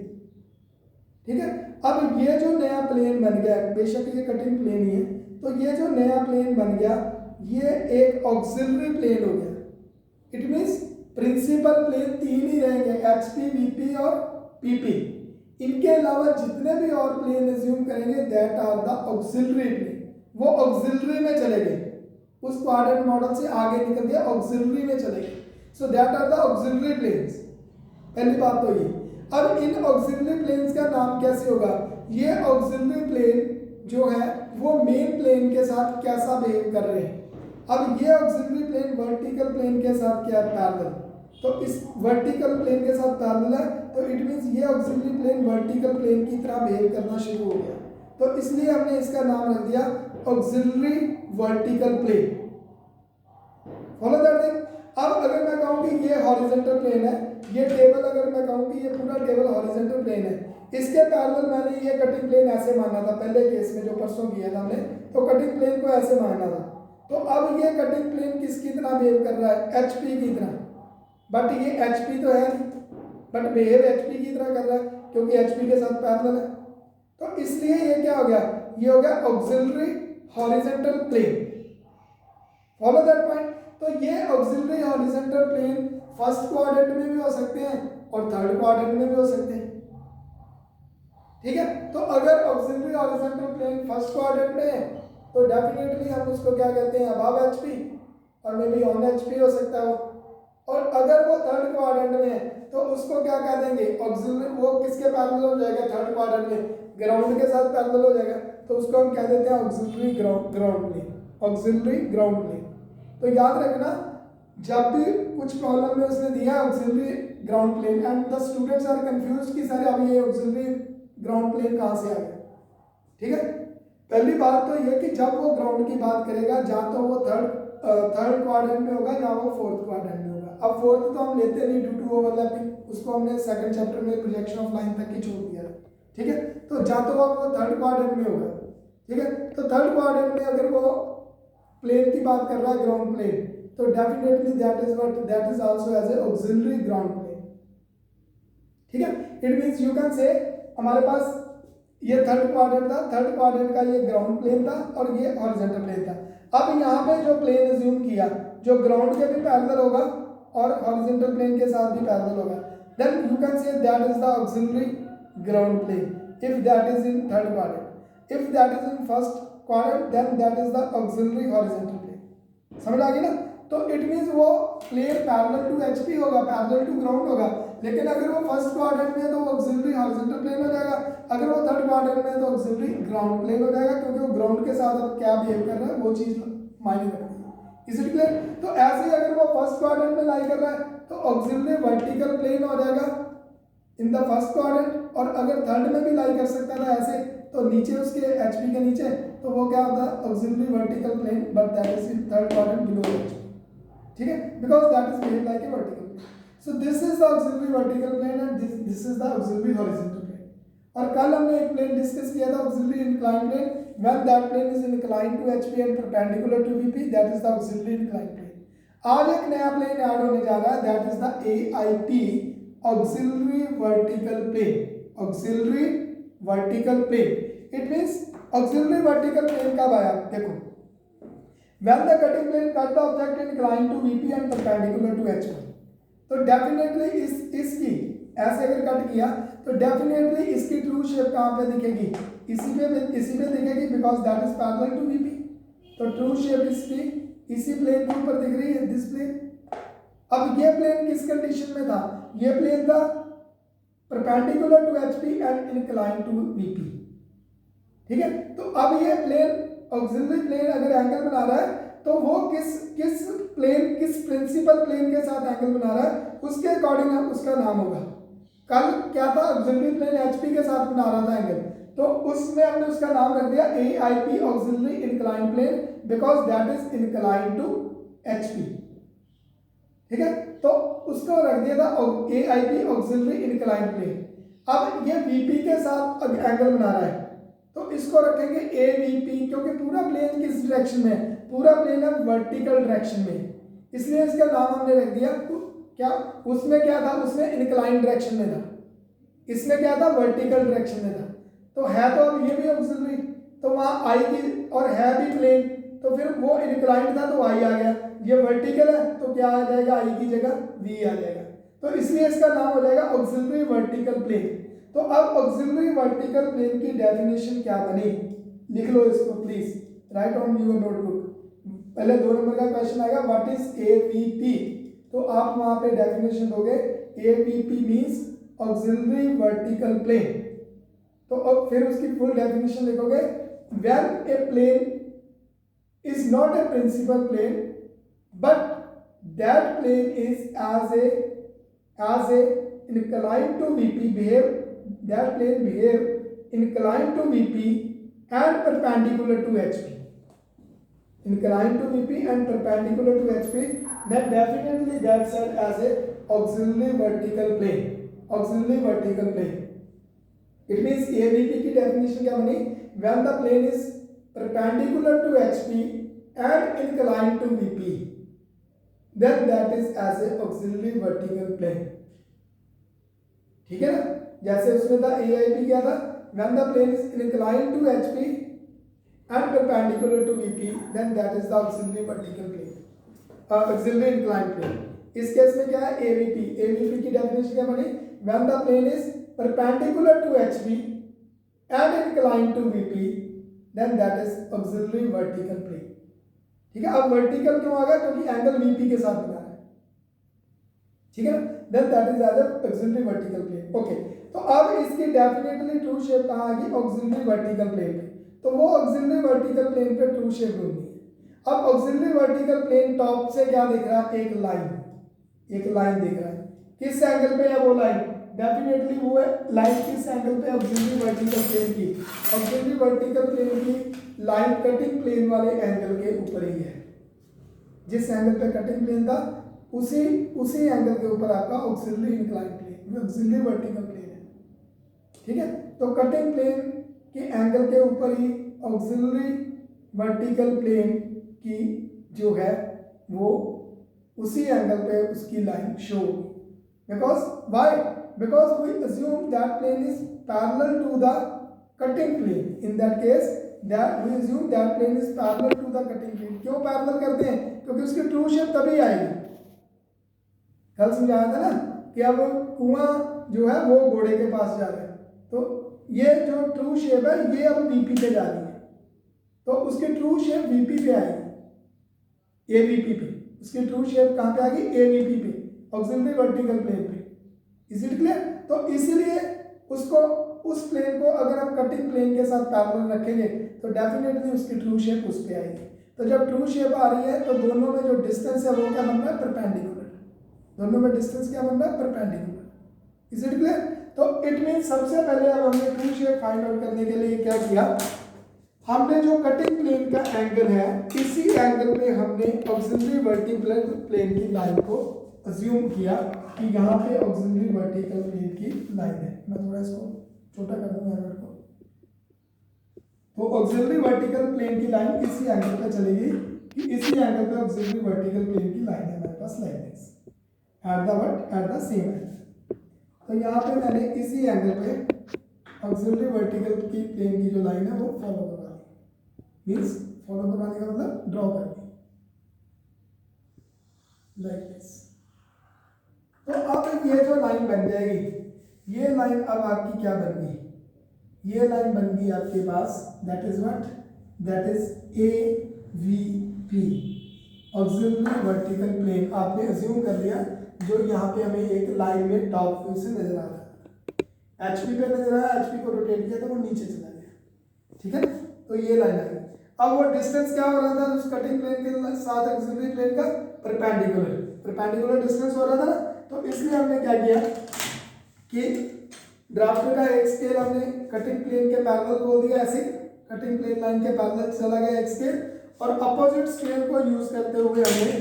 ठीक है, अब ये जो नया प्लेन बन गया, बेशक ये कटिंग प्लेन ही है, तो ये जो नया प्लेन बन गया ये एक ऑक्सिलरी प्लेन हो गया। इट मींस प्रिंसिपल प्लेन तीन ही रहेंगे, एचपी, वीपी और पीपी। इनके अलावा जितने भी और प्लेन एज्यूम करेंगे that are the auxiliary plane, वो ऑक्सिलरी में चले गए, उस क्वाड्रेंट मॉडल से आगे निकल गया, ऑक्सिलरी में चले गए। So that are the auxiliary planes. पहली बात तो ये। अब इन ऑक्सिलरी प्लेन्स का नाम कैसे होगा, ये ऑक्सिलरी प्लेन जो है वो मेन प्लेन के साथ कैसा बिहेव कर रहे हैं। अब ये ऑक्सिलरी प्लेन वर्टिकल प्लेन के साथ क्या पैरेलल, तो इस वर्टिकल प्लेन के साथ पैरेलल है, तो इट मींस ये ऑक्सिलरी प्लेन वर्टिकल प्लेन की तरह बिहेव करना शुरू हो गया, तो इसलिए हमने इसका नाम रख दिया auxiliary vertical plane. Follow that thing. अब अगर मैं कहूँ कि ये हॉरिजॉन्टल प्लेन है, ये टेबल अगर मैं कहूँ कि ये पूरा टेबल हॉरिजॉन्टल प्लेन है, इसके पैरेलल मैंने ये कटिंग प्लेन ऐसे माना था पहले केस में जो परसों किया था हमने, तो कटिंग प्लेन को ऐसे माना था। तो अब ये कटिंग प्लेन किसकी तरह बिहेव कर रहा है, एचपी की तरह, बट ये एचपी तो है नहीं, बट बिहेव एचपी की तरह कर रहा है क्योंकि एचपी के साथ पैरेलल है। तो इसलिए ये क्या हो गया, ये हो गया auxiliary horizontal plane. Follow that point. तो ये auxiliary horizontal plane first quadrant में भी हो सकते हैं और थर्ड क्वाड्रेंट में भी हो सकते हैं। ठीक है, तो अगर auxiliary horizontal plane first quadrant में है तो डेफिनेटली हम उसको क्या कहते हैं, अबव एचपी, और मे बी ऑन एचपी हो सकता है वो। और अगर वो थर्ड क्वाड्रेंट में है तो उसको क्या कह देंगे, ऑक्सिलरी, वो किसके पैरेलल हो जाएगा, थर्ड क्वाड्रेंट में ग्राउंड के साथ पैरेलल हो जाएगा, तो उसको हम कह देते हैं auxiliary ground plane, auxiliary ground plane. तो याद रखना, जब भी कुछ प्रॉब्लम में उसने दिया auxiliary ground plane and the students are confused कि सर अब ये ऑक्सिलरी ग्राउंड प्लेन कहाँ से आ गया। ठीक है, पहली बात तो ये कि जब वो ग्राउंड की बात करेगा जहाँ तो वो थर्ड क्वाड्रेंट में होगा या वो फोर्थ क्वाड्रेंट में होगा। अब फोर्थ तो हम लेते नहीं ड्यू टू ओवरलैपिंग, उसको हमने सेकंड चैप्टर में प्रोजेक्शन ऑफ लाइन तक ही छोड़ दिया। ठीक है, तो जहाँ तो वो थर्ड क्वाड्रेंट में होगा। ठीक है, तो थर्ड क्वाड्रेंट में अगर वो प्लेन की बात कर रहा है ग्राउंड प्लेन, तो definitely that is also as a auxiliary ground plane. ठीक है, इट मींस यू कैन से हमारे पास ये थर्ड क्वाड्रेंट था, थर्ड क्वाड्रेंट का ये ग्राउंड प्लेन था और ये हॉरिजॉन्टल प्लेन था। अब यहाँ पे जो प्लेन अज्यूम किया जो ग्राउंड के भी पैरेलल होगा और हॉरिजॉन्टल प्लेन के साथ भी पैरेलल होगा, then you can say that is the auxiliary ground plane if that is in third quadrant. If that is in first quadrant then that is the auxiliary horizontal plane. समझ आ गई ना? तो it means वो plane parallel to HP होगा, parallel to ground होगा, लेकिन अगर वो फर्स्ट क्वाड्रेंट में है तो वो ऑक्सिलरी हॉरिजॉन्टल प्लेन हो जाएगा, अगर वो थर्ड क्वाड्रेंट में है तो ऑक्सिलरी ग्राउंड प्लेन हो जाएगा, क्योंकि वो ग्राउंड के साथ अब क्या बिहेव कर रहा है वो चीज मायने रखती है। Is it clear? तो ऐसे ही अगर वो फर्स्ट क्वाड्रेंट में लाई कर रहा है तो ऑक्सिलरी वर्टिकल प्लेन हो जाएगा इन द फर्स्ट क्वाड्रेंट, और अगर थर्ड में भी लाई कर सकता था ऐसे तो नीचे उसके एचपी के नीचे तो वो क्या होता है, auxiliary vertical plane, but that is in third quadrant below HP. ठीक है, because that is behave like a vertical plane. So this is the auxiliary vertical plane and this is the auxiliary horizontal plane. और कल हमने एक plane discuss किया था auxiliary inclined plane, when that plane is inclined to HP and perpendicular to VP, that is the auxiliary inclined plane. आज एक नया plane add होने जा रहा है, that is the AIP, auxiliary vertical plane, auxiliary vertical plane. It means auxiliary vertical plane कब आया, देखो, when the cutting plane cut the object inclined to VP and perpendicular to HP, तो definitely इसकी ऐसे अगर कट किया तो definitely इसकी ट्रू शेप कहाँ पे दिखेगी, इसी पे दिखेगी, because that is parallel to VP। तो ट्रू शेप इसकी इसी प्लेन के ऊपर दिख रही है, दिस प्लेन। अब ये प्लेन किस कंडीशन में था, ये प्लेन था perpendicular to HP and inclined to VP। ठीक है, तो अब ये प्लेन ऑक्सिलरी प्लेन अगर एंगल बना रहा है तो वो किस प्रिंसिपल प्लेन के साथ एंगल बना रहा है उसके अकॉर्डिंग उसका नाम होगा। कल क्या था, ऑक्सिलरी प्लेन एचपी के साथ बना रहा था एंगल, तो उसमें हमने उसका नाम रख दिया AIP, auxiliary inclined plane, because that is inclined to HP. ठीक है, तो उसको रख दिया था एआईपी, ऑक्सिलरी इंक्लाइंड प्लेन। अब ये वीपी के साथ एंगल बना रहा है तो इसको रखेंगे ए वी पी, क्योंकि पूरा प्लेन किस डायरेक्शन में है, पूरा प्लेन है वर्टिकल डायरेक्शन में, इसलिए इसका नाम हमने रख दिया क्या, उसमें क्या था, उसमें इंक्लाइन डायरेक्शन में था, इसमें क्या था, वर्टिकल डायरेक्शन में था। तो है तो अब ये भी ऑक्सिलरी, तो वहाँ आई की और है भी प्लेन, तो फिर वो इंक्लाइंड था तो आई आ गया, ये वर्टिकल है तो क्या आ जाएगा, आई की जगह वी आ जाएगा, तो इसलिए इसका नाम हो जाएगा ऑक्सिलरी वर्टिकल प्लेन। तो अब ऑक्सिलरी वर्टिकल प्लेन की डेफिनेशन क्या बनी, लिख लो इसको please, write on your notebook. पहले 2 नंबर का क्वेश्चन आएगा, व्हाट इज एवीपी, तो आप वहां पे डेफिनेशन दोगे, AVP means auxiliary vertical plane. तो अब फिर उसकी फुल डेफिनेशन लिखोगे, when a plane is not a principal plane but that plane is as a inclined to VP behave, that plane behave inclined to VP and perpendicular to HP, inclined to VP and perpendicular to HP, then definitely that's said as a auxiliary vertical plane, auxiliary vertical plane. It means AVP की definition क्या बनी, when the plane is perpendicular to HP and inclined to VP, then that is as a auxiliary vertical plane। ठीक है ना, जैसे उसमें था AIP क्या था, when the plane is inclined to HP and perpendicular to VP, then that is the auxiliary vertical plane, auxiliary inclined plane. इस case में क्या है, AVP. AVP की डेफिनेशन क्या बनी, when the plane is perpendicular to HP and inclined to VP, then that is auxiliary vertical plane. ठीक है, अब वर्टिकल क्यों आ गया, क्योंकि एंगल VP के साथ बना है, ठीक है, then that is as a auxiliary vertical plane. Okay, तो अब इसकी डेफिनेटली ट्रू शेप कहाँ आ गई, ऑक्सिलरी वर्टिकल प्लेन पे. तो वो ऑक्सिलरी वर्टिकल प्लेन पे ट्रू शेप ढूंढनी है. अब ऑक्सिलरी वर्टिकल प्लेन टॉप से क्या दिख रहा है, एक लाइन दिख रहा है. किस एंगल पे है वो लाइन, डेफिनेटली वो है लाइन किस एंगल पे, ऑक्सिलरी वर्टिकल प्लेन की. ऑक्सिलरी वर्टिकल प्लेन की लाइन कटिंग प्लेन वाले एंगल के ऊपर ही है. जिस एंगल पे कटिंग प्लेन था उसी एंगल के ऊपर आपका auxiliary incline plane, auxiliary vertical plane है. ठीक है, तो कटिंग प्लेन के एंगल के ऊपर ही ऑक्सिलरी वर्टिकल प्लेन की जो है वो उसी एंगल पे उसकी लाइन शो होगी. Because why, because we assume that plane is parallel to the cutting plane. In that case that we assume that plane is parallel to the cutting plane. क्यों पैरेलल करते हैं, क्योंकि उसकी ट्रू शेप तभी आएगी. कल समझाया था ना कि अब कुआं जो है वो घोड़े के पास जा रहा है, तो ये जो ट्रू शेप है ये अब वीपी पे जा रही है, तो उसकी ट्रू शेप वीपी पे आएगी, एवीपी पे. उसकी ट्रू शेप कहाँ पे आएगी, एवीपी पे, ऑक्सिलरी वर्टिकल प्लेन पे. Is it clear. तो इसीलिए उसको उस प्लेन को अगर हम कटिंग प्लेन के साथ पैरेलल रखेंगे तो डेफिनेटली उसकी ट्रू शेप उस पे आएगी. तो जब ट्रू शेप आ रही है तो दोनों में जो डिस्टेंस है वो क्या बन रहा है, परपेंडिकुलर. दोनों में डिस्टेंस क्या बन रहा है, परपेंडिकुलर. Is it clear. तो इट मीन सबसे पहले अब हमने ट्रू शेप फाइंड आउट करने के लिए क्या किया, हमने जो कटिंग प्लेन का एंगल है इसी एंगल पे हमने ऑक्सिलरी वर्टिकल प्लेन की लाइन को अज्यूम किया कि यहाँ पे ऑक्सिलरी वर्टिकल प्लेन की लाइन है. मैं थोड़ा इसको छोटा कर दूंगा एरर को. तो ऑक्सिलरी वर्टिकल प्लेन की लाइन इसी एंगल पे चलेगी कि इसी एंगल पे ऑक्सिलरी वर्टिकल प्लेन की लाइन है हमारे पास, like this at the same angle. तो यहाँ पे मैंने इसी एंगल पे ऑक्सिलरी वर्टिकल की प्लेन की जो लाइन है वो फॉलो करवा दी. मीन्स फॉलो करवाने का मतलब ड्रॉ कर दी, लाइक दिस. तो अब ये जो लाइन बन जाएगी, ये लाइन अब आपकी क्या बन गई, ये लाइन बन गई आपके पास, that is what, that is AVP, auxiliary vertical plane. आपने अज्यूम कर लिया जो यहाँ पे हमें एक लाइन में टॉप व्यू से नजर आ रहा है, HP पे नजर आया, HP को रोटेट किया तो वो नीचे चला गया. ठीक है, तो ये लाइन है. अब वो डिस्टेंस क्या हो रहा था उस कटिंग प्लेन के साथ ऑक्सिलरी प्लेन का, परपेंडिकुलर डिस्टेंस हो रहा था ना. तो इसलिए हमने क्या किया कि ड्राफ्टर का एक स्केल हमने कटिंग प्लेन के पैरेलल बोल दिया, ऐसे कटिंग प्लेन लाइन के पैरेलल चला गया एक स्केल, और अपोजिट स्केल को यूज करते हुए हमने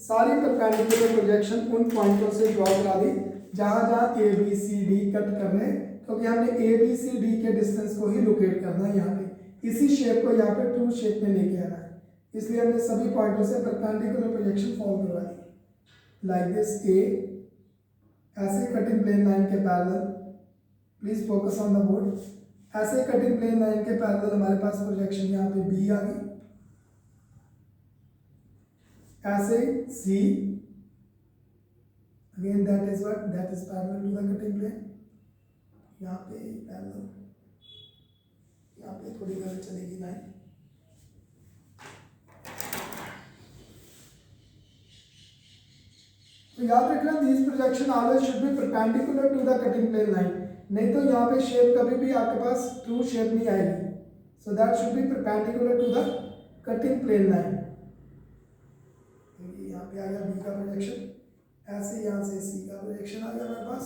सारी परपेंडिकुलर प्रोजेक्शन उन पॉइंटों से ड्रॉ करा दी जहां जहां ABCD कट कर रहे हैं, क्योंकि हमने ABCD के डिस्टेंस को ही लोकेट करना है. यहाँ पे इसी शेप को यहाँ पे ट्रू शेप में लेके आना है, इसलिए हमने सभी पॉइंटों से परपेंडिकुलर प्रोजेक्शन फॉर्म करवा दी, लाइक दिस. ऐसे कटिंग प्लेन लाइन के parallel, please focus on the board. ऐसे कटिंग प्लेन लाइन के पैरेलल हमारे पास प्रोजेक्शन यहाँ पे B आ गई, ऐसे C, again that is what, that is parallel to the cutting plane. यहाँ पे पैरेलल, यहाँ पे थोड़ी गलत चलेगी लाइन. तो याद रखना these projection always should be perpendicular to the cutting plane line. नहीं तो यहाँ पे शेप कभी भी आपके पास ट्रू शेप नहीं आएगी. So that should be perpendicular to the cutting plane line. यहाँ पे आ गया B का प्रोजेक्शन, ऐसे यहाँ से C का प्रोजेक्शन आ गया हमारे पास.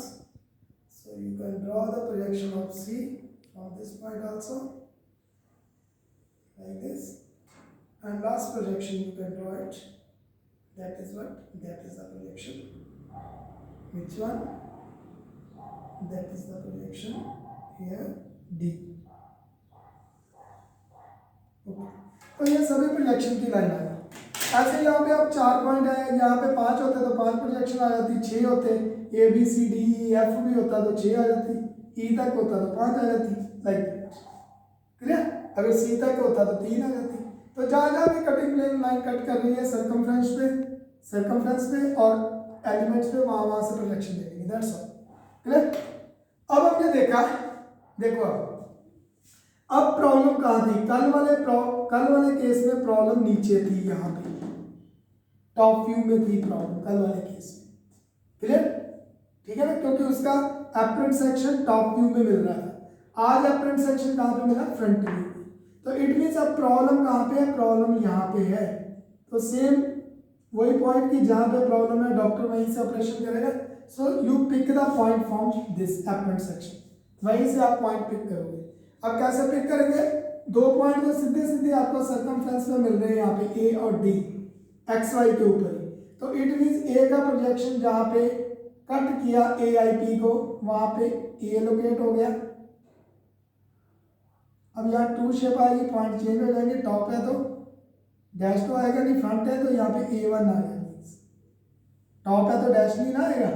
So you can draw the projection of C from this point also, like this, and last projection you can draw it. That is what, that is the projection. Which one? That is the projection here, D. Okay. तो ये सभी projection की line है. ऐसे यहाँ पे अब 4 point है, यहाँ पे 5 होते तो 5 प्रोजेक्शन आ जाती, 6 होते ABCDEF भी होता तो 6 आ जाती, E तक होता तो 5 आ जाती, लाइक क्लियर। अगर सी तक होता तो 3 आ जाती। तो जहाँ जहाँ भी कटिंग प्लेन लाइन कट कर रही है सर्कमफ्रेंस पे और एलिमेंट्स पे, वहाँ वहाँ से प्रोजेक्शन दे देंगे, दैट्स ऑल। क्लियर। अब हमने देखा, देखो अब प्रॉब्लम कहाँ थी, कल वाले केस में प्रॉब्लम नीचे थी, यहाँ पे टॉप व्यू में थी प्रॉब्लम कल वाले केस में। क्लियर, ठीक है ना, क्योंकि उसका एपरेंट सेक्शन टॉप व्यू में मिल रहा था। आज एपरेंट सेक्शन कहाँ पे मिला, फ्रंट व्यू में। तो इट मीन्स अब प्रॉब्लम कहाँ पे है, प्रॉब्लम यहाँ पे है। तो सेम वही पॉइंट की जहाँ पे प्रॉब्लम है डॉक्टर वहीं से ऑपरेशन करेगा। So you pick the point from this apparent section, वहीं से आप पॉइंट पिक करोगे। अब कैसे पिक करेंगे, 2 पॉइंट तो सीधे सीधे आपको सर्कमफ्रेंस में मिल रहे हैं यहाँ पे ए और डी, एक्स वाई के ऊपर ही। तो इट मीन्स ए का प्रोजेक्शन जहाँ पे कट किया ए आई पी को, वहां पे ए लोकेट हो गया। अब यहाँ 2 शेप आएगी, पॉइंट चेंज हो जाएंगे, टॉप है तो डैश तो आएगा नहीं, फ्रंट है तो यहाँ पे A1 आ गया। टॉप है तो डैश नहीं ना आएगा,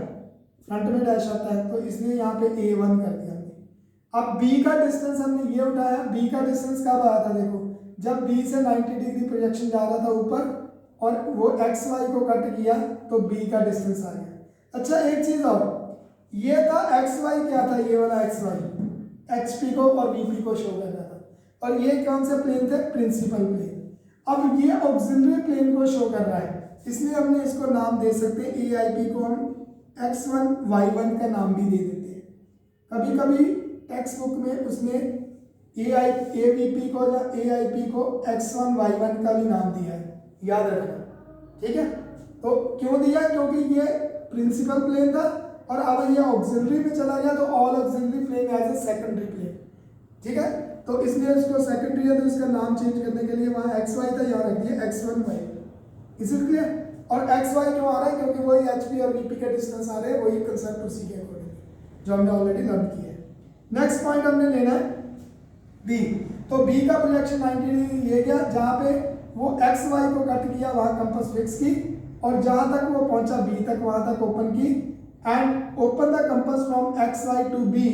फ्रंट में डैश आता है, तो इसलिए यहाँ पे A1 कर दिया हमने। अब B का डिस्टेंस हमने ये उठाया, B का डिस्टेंस कब आया था, देखो जब B से 90 डिग्री प्रोजेक्शन जा रहा था ऊपर और वो एक्स वाई को कट किया तो B का डिस्टेंस आ गया। अच्छा एक चीज और, ये था एक्स वाई, क्या था ये वाला एक्स वाई, एच पी को और वी पी को शो कर रहा था, और ये कौन से प्लेन थे, प्रिंसिपल प्लेन। अब ये ऑक्सिलरी प्लेन को शो कर रहा है, इसलिए हमने इसको नाम दे सकते हैं, ए आई पी को हम x1 y1 का नाम भी दे देते हैं। कभी कभी टेक्स्ट बुक में उसने ए वी पी को या ए आई पी को x1 y1 का भी नाम दिया है, याद रखना, ठीक है। तो क्यों दिया, क्योंकि ये प्रिंसिपल प्लेन था और अब ये ऑक्सिलरी में चला गया, तो all auxiliary plane as a secondary plane, ठीक है। तो इसलिए उसको सेकेंडरी है तो इसका नाम चेंज करने के लिए वहाँ एक्स वाई था, यहाँ रख दिया x1 y1, इसी क्लियर। और एक्स वाई क्यों आ रहा है, क्योंकि वही एच पी और वीपी के डिस्टेंस आ रहे हैं, वही कंसेप्ट उसी के अकॉर्डिंग जो हमने ऑलरेडी लर्न किया है। नेक्स्ट पॉइंट हमने लेना है बी। तो बी का प्रोजेक्शन 90 डिग्री ये गया, जहाँ पे वो एक्स वाई को कट किया वहाँ कंपास फिक्स की, और जहाँ तक वो पहुंचा बी तक वहाँ तक ओपन की, and open the compass from X Y to B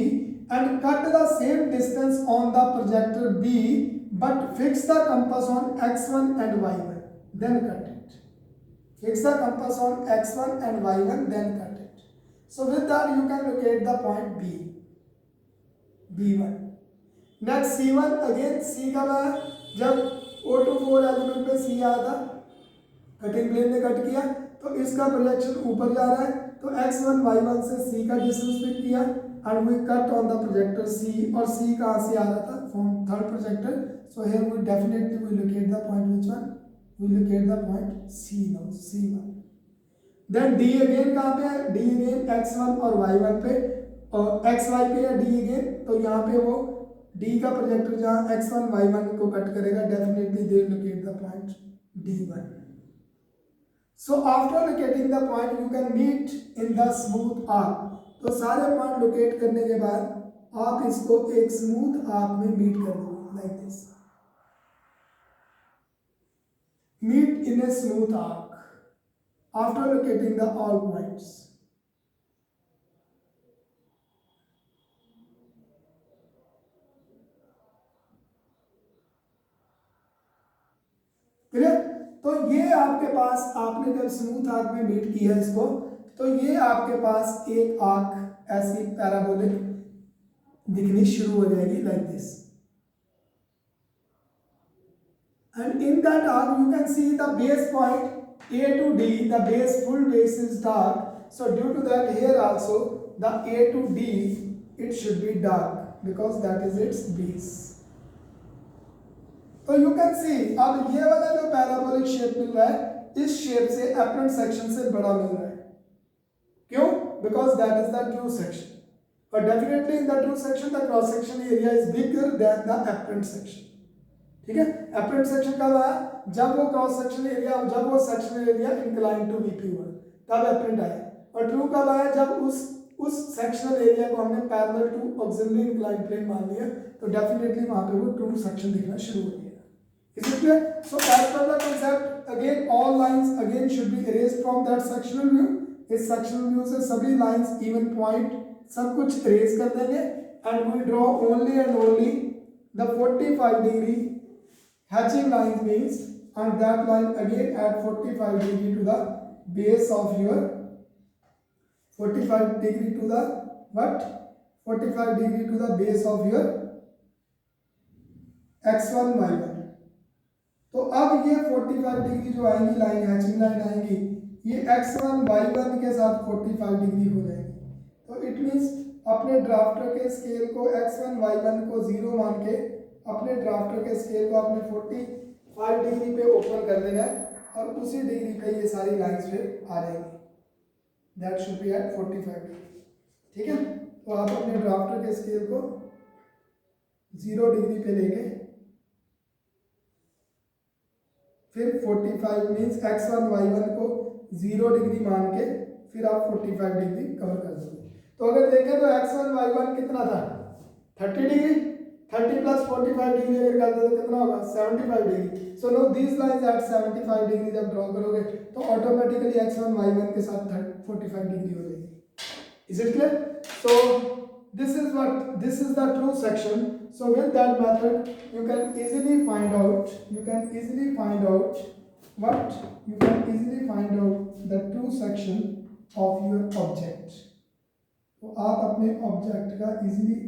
and cut the same distance on the projector B but fix the compass on x1 and y1 then cut it. Fix the compass on x1 and y1 then cut it. So with that you can locate the point B, B1. Next C1, again C का है, जब O24 element पे C आया था, cutting plane ने cut किया तो इसका प्रोजेक्शन ऊपर जा रहा है, तो x1 y1 से C का डिस्टेंस पिक किया and we cut on the projector C, और C कहाँ से आ रहा था, from third projector. So here we definitely will locate the point, which one, we locate the point C now, C1. Then D again कहाँ पे है, D again x1 और y1 पे, और xy पे है D again, तो यहाँ पे वो D का प्रोजेक्टर जहाँ x1 y1 को कट करेगा, definitely they will locate the point D1. So after locating the point you can meet in the smooth arc. तो सारे पॉइंट लोकेट करने के बाद आप इसको एक स्मूथ आर्क में मीट कर दो, like this, meet in a smooth arc after locating the all points. Clear. तो ये आपके पास, आपने जब स्मूथ आर्क में मीट किया इसको, तो ये आपके पास एक आर्क ऐसी पैराबोलिक दिखनी शुरू हो जाएगी, like this, and in that arc you can see the base point A to D, the base, full base is dark, so due to that here also the A to D it should be dark because that is its base. तो you can see अब ये वाला जो parabolic shape मिल रहा है, इस shape से apparent section से बड़ा मिल रहा है, क्यों, because that is the true section, but definitely in the true section the cross section area is bigger than the apparent section, ठीक है। apparent section कब आया, जब वो क्रॉस सेक्शन एरिया, जब वो sectional area incline to VP हुआ, तब apparent आया। और ट्रू कब आया, जब उस सेक्शनल एरिया को हमने parallel to auxiliary incline plane मान लिया, तो डेफिनेटली वहां पे वो ट्रू सेक्शन दिखना शुरू हो गया। Is it clear? So as per the concept, again all lines again should be erased from that sectional view. इस सेक्शनल व्यू से सभी लाइंस, इवन पॉइंट, सब कुछ इरेज कर देंगे, and we draw only and only the 45 degree hatching line means, and that line again at 45 degree to the base of your 45 degree to the what 45 degree to the base of your x1 y1। तो अब ये 45 degree जो आएंगी line, hatching line आएंगी, ये x1 y1 के साथ 45 degree हो जाएगी। तो इट मीन्स अपने ड्राफ्टर के स्केल को x1 y1 को 0 मान के अपने ड्राफ्टर के स्केल को अपने 45 डिग्री पे ओपन कर देना है, और उसी डिग्री पे ये सारी लाइंस फिर आ जाएंगी। That should be at 45 degree. ठीक है, तो आप अपने ड्राफ्टर के स्केल को 0 डिग्री पे लेके फिर 45 मीन्स x1 y1 को 0 डिग्री मान के फिर आप 45 डिग्री कवर कर दोगे। तो अगर देखें तो x1 y1 कितना था 30 डिग्री, 30 प्लस 45 डिग्री अगर कर दो तो कितना होगा 75 degree. So no this lines at 75 degree जब ड्रॉ करोगे तो ऑटोमेटिकली x1 y1 के साथ 45 डिग्री हो जाएगी। Is it clear? So this is the true section. So with that method you can easily find out the true section of your object। तो आप अपने ऑब्जेक्ट का इजीली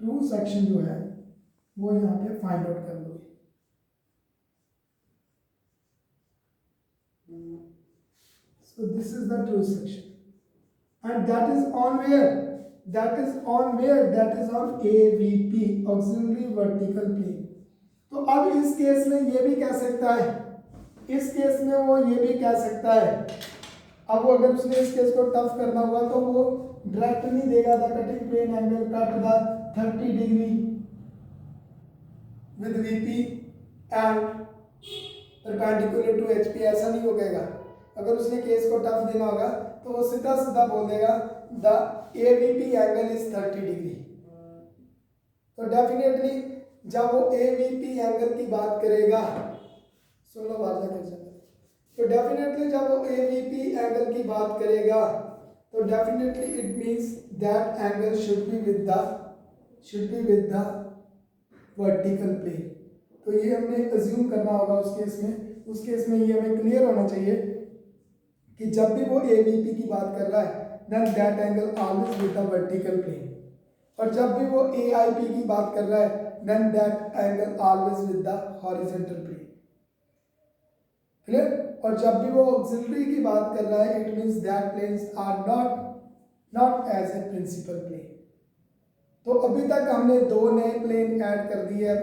ट्रू सेक्शन जो है वो यहाँ पे फाइंड आउट कर लोगे। So this is the true section, and that is on where? That is on AVP, auxiliary vertical plane। तो अब इस केस में ये भी कह सकता है, इस केस में वो ये भी कह सकता है। अब वो अगर उसने इस केस को टफ करना हुआ तो वो डायरेक्ट नहीं देगा the cutting plane angle cut the 30 degree with VP and perpendicular to HP, ऐसा नहीं हो कहेगा। अगर उसने केस को टफ देना होगा तो वो सीधा सीधा बोल देगा the AVP angle is 30 degree. तो डेफिनेटली जब वो AVP एंगल की बात करेगा, सुनो बात कर सकते, तो डेफिनेटली जब वो AVP एंगल की बात करेगा तो definitely it means that angle should be with the vertical plane. तो ये हमने अज्यूम करना होगा उस केस में ये हमें क्लियर होना चाहिए कि जब भी वो AVP की बात कर रहा है then that angle always with the vertical plane, और जब भी वो AIP की बात कर रहा है then that angle always with the horizontal plane। Clear? और जब भी वो auxiliary की बात कर रहा है it means that planes are not as a principal plane। तो अभी तक हमने 2 नए प्लेन ऐड कर दिए, अब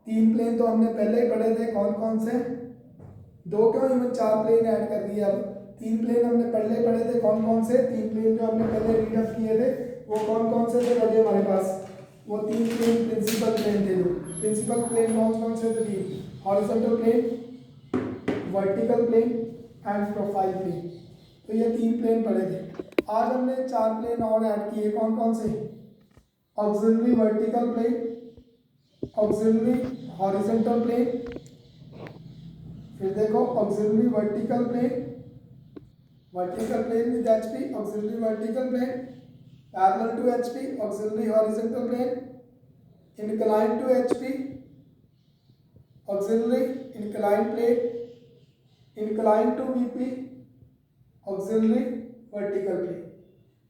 3 प्लेन तो हमने पहले ही पढ़े थे, कौन कौन से 2 क्यों इवन 4 प्लेन ऐड कर दिए। अब 3 प्लेन हमने पहले पढ़े थे, कौन कौन से 3 प्लेन जो हमने पहले रीड अप किए थे वो कौन कौन से थे बचे हमारे पास? वो 3 प्लेन प्रिंसिपल प्लेन थे। जो प्रिंसिपल प्लेन कौन कौन से थे? Horizontal plane, vertical plane and profile plane. तो ये 3 प्लेन पढ़े थे। आज हमने 4 प्लेन और ऐड किए, कौन कौन से? Auxiliary vertical plane, auxiliary horizontal plane, फिर देखो auxiliary vertical plane with HP, auxiliary vertical plane, parallel to HP, auxiliary horizontal plane, inclined to HP, auxiliary inclined plane, inclined to VP, auxiliary vertical plane।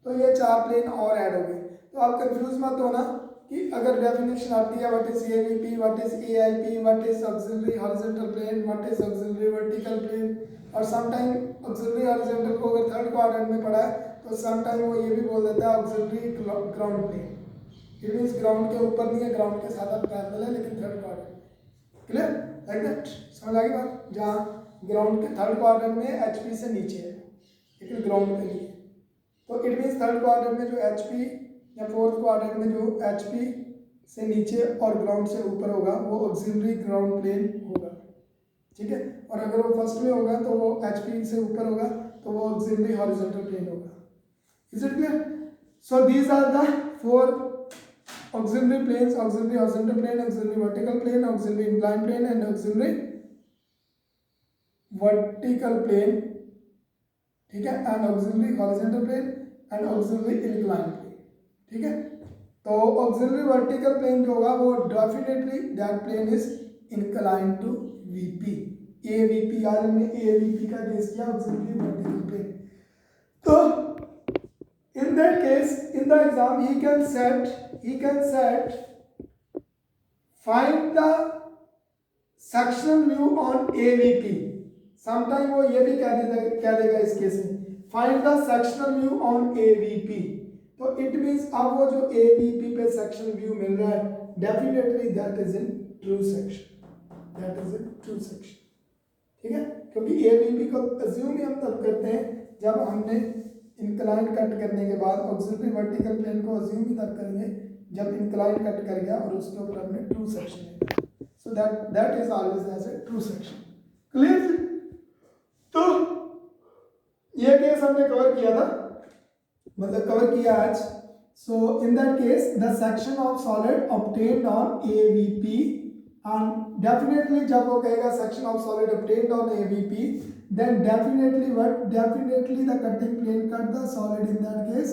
तो ये 4 plane और add हो गए। तो आप confuse मत होना कि अगर डेफिनेशन आती है what is AVP, what is AIP, what is auxiliary horizontal plane, what is auxiliary vertical plane, और समटाइम ऑक्सिलरी हॉरिजॉन्टल को अगर थर्ड क्वाड्रेंट में पढ़ा है तो समटाइम वो ये भी बोल देता है auxiliary ground plane. It means ground के ऊपर नहीं है, ग्राउंड के साथ पैरेलल है लेकिन third quadrant. Clear? Like that, समझ आ गई बात? जहाँ ग्राउंड के थर्ड क्वाड्रेंट में HP से नीचे है लेकिन ग्राउंड पे नहीं है, तो इट मींस थर्ड क्वाड्रेंट में जो HP या फोर्थ क्वाड्रेंट में जो HP से नीचे और ग्राउंड से ऊपर होगा वो ऑक्सिलरी ग्राउंड प्लेन होगा। ठीक है, और अगर वो फर्स्ट में होगा तो वो HP से ऊपर होगा तो वो ऑक्सिलरी हॉरिजॉन्टल प्लेन होगा। Is it clear? So these are the 4 auxiliary planes: auxiliary horizontal plane, auxiliary vertical plane, auxiliary inclined plane and auxiliary vertical plane। ठीक है, and auxiliary horizontal plane and auxiliary inclined plane। ठीक है, तो auxiliary vertical plane जो होगा वो definitely that plane is inclined to VP. A VP, आज हमने ए वीपी का केस किया, ऑक्सिलरी वर्टिकल प्लेन। तो in that case, in the exam he can set find the sectional view on AVP। sometime वो ये भी कह देगा इस केस में find the sectional view on AVP। तो it means अब वो जो AVP पे sectional view मिल रहा है, definitely that is in true section, ठीक है, क्योंकि AVP को assume ही हम तब करते हैं जब हमने इंक्लाइन कट करने के बाद ऑक्सिलरी वर्टिकल प्लेन को अज्यूम ही तब करेंगे जब इंक्लाइन कट कर गया और उसके ऊपर हमने ट्रू सेक्शन लिया। So that is always as a true section. Clear? तो ये केस हमने कवर किया था, मतलब कवर किया आज। So in that case the section of solid obtained on AVP, and definitely जब वो कहेगा section of solid obtained on AVP, then definitely the cutting plane cut the solid in that case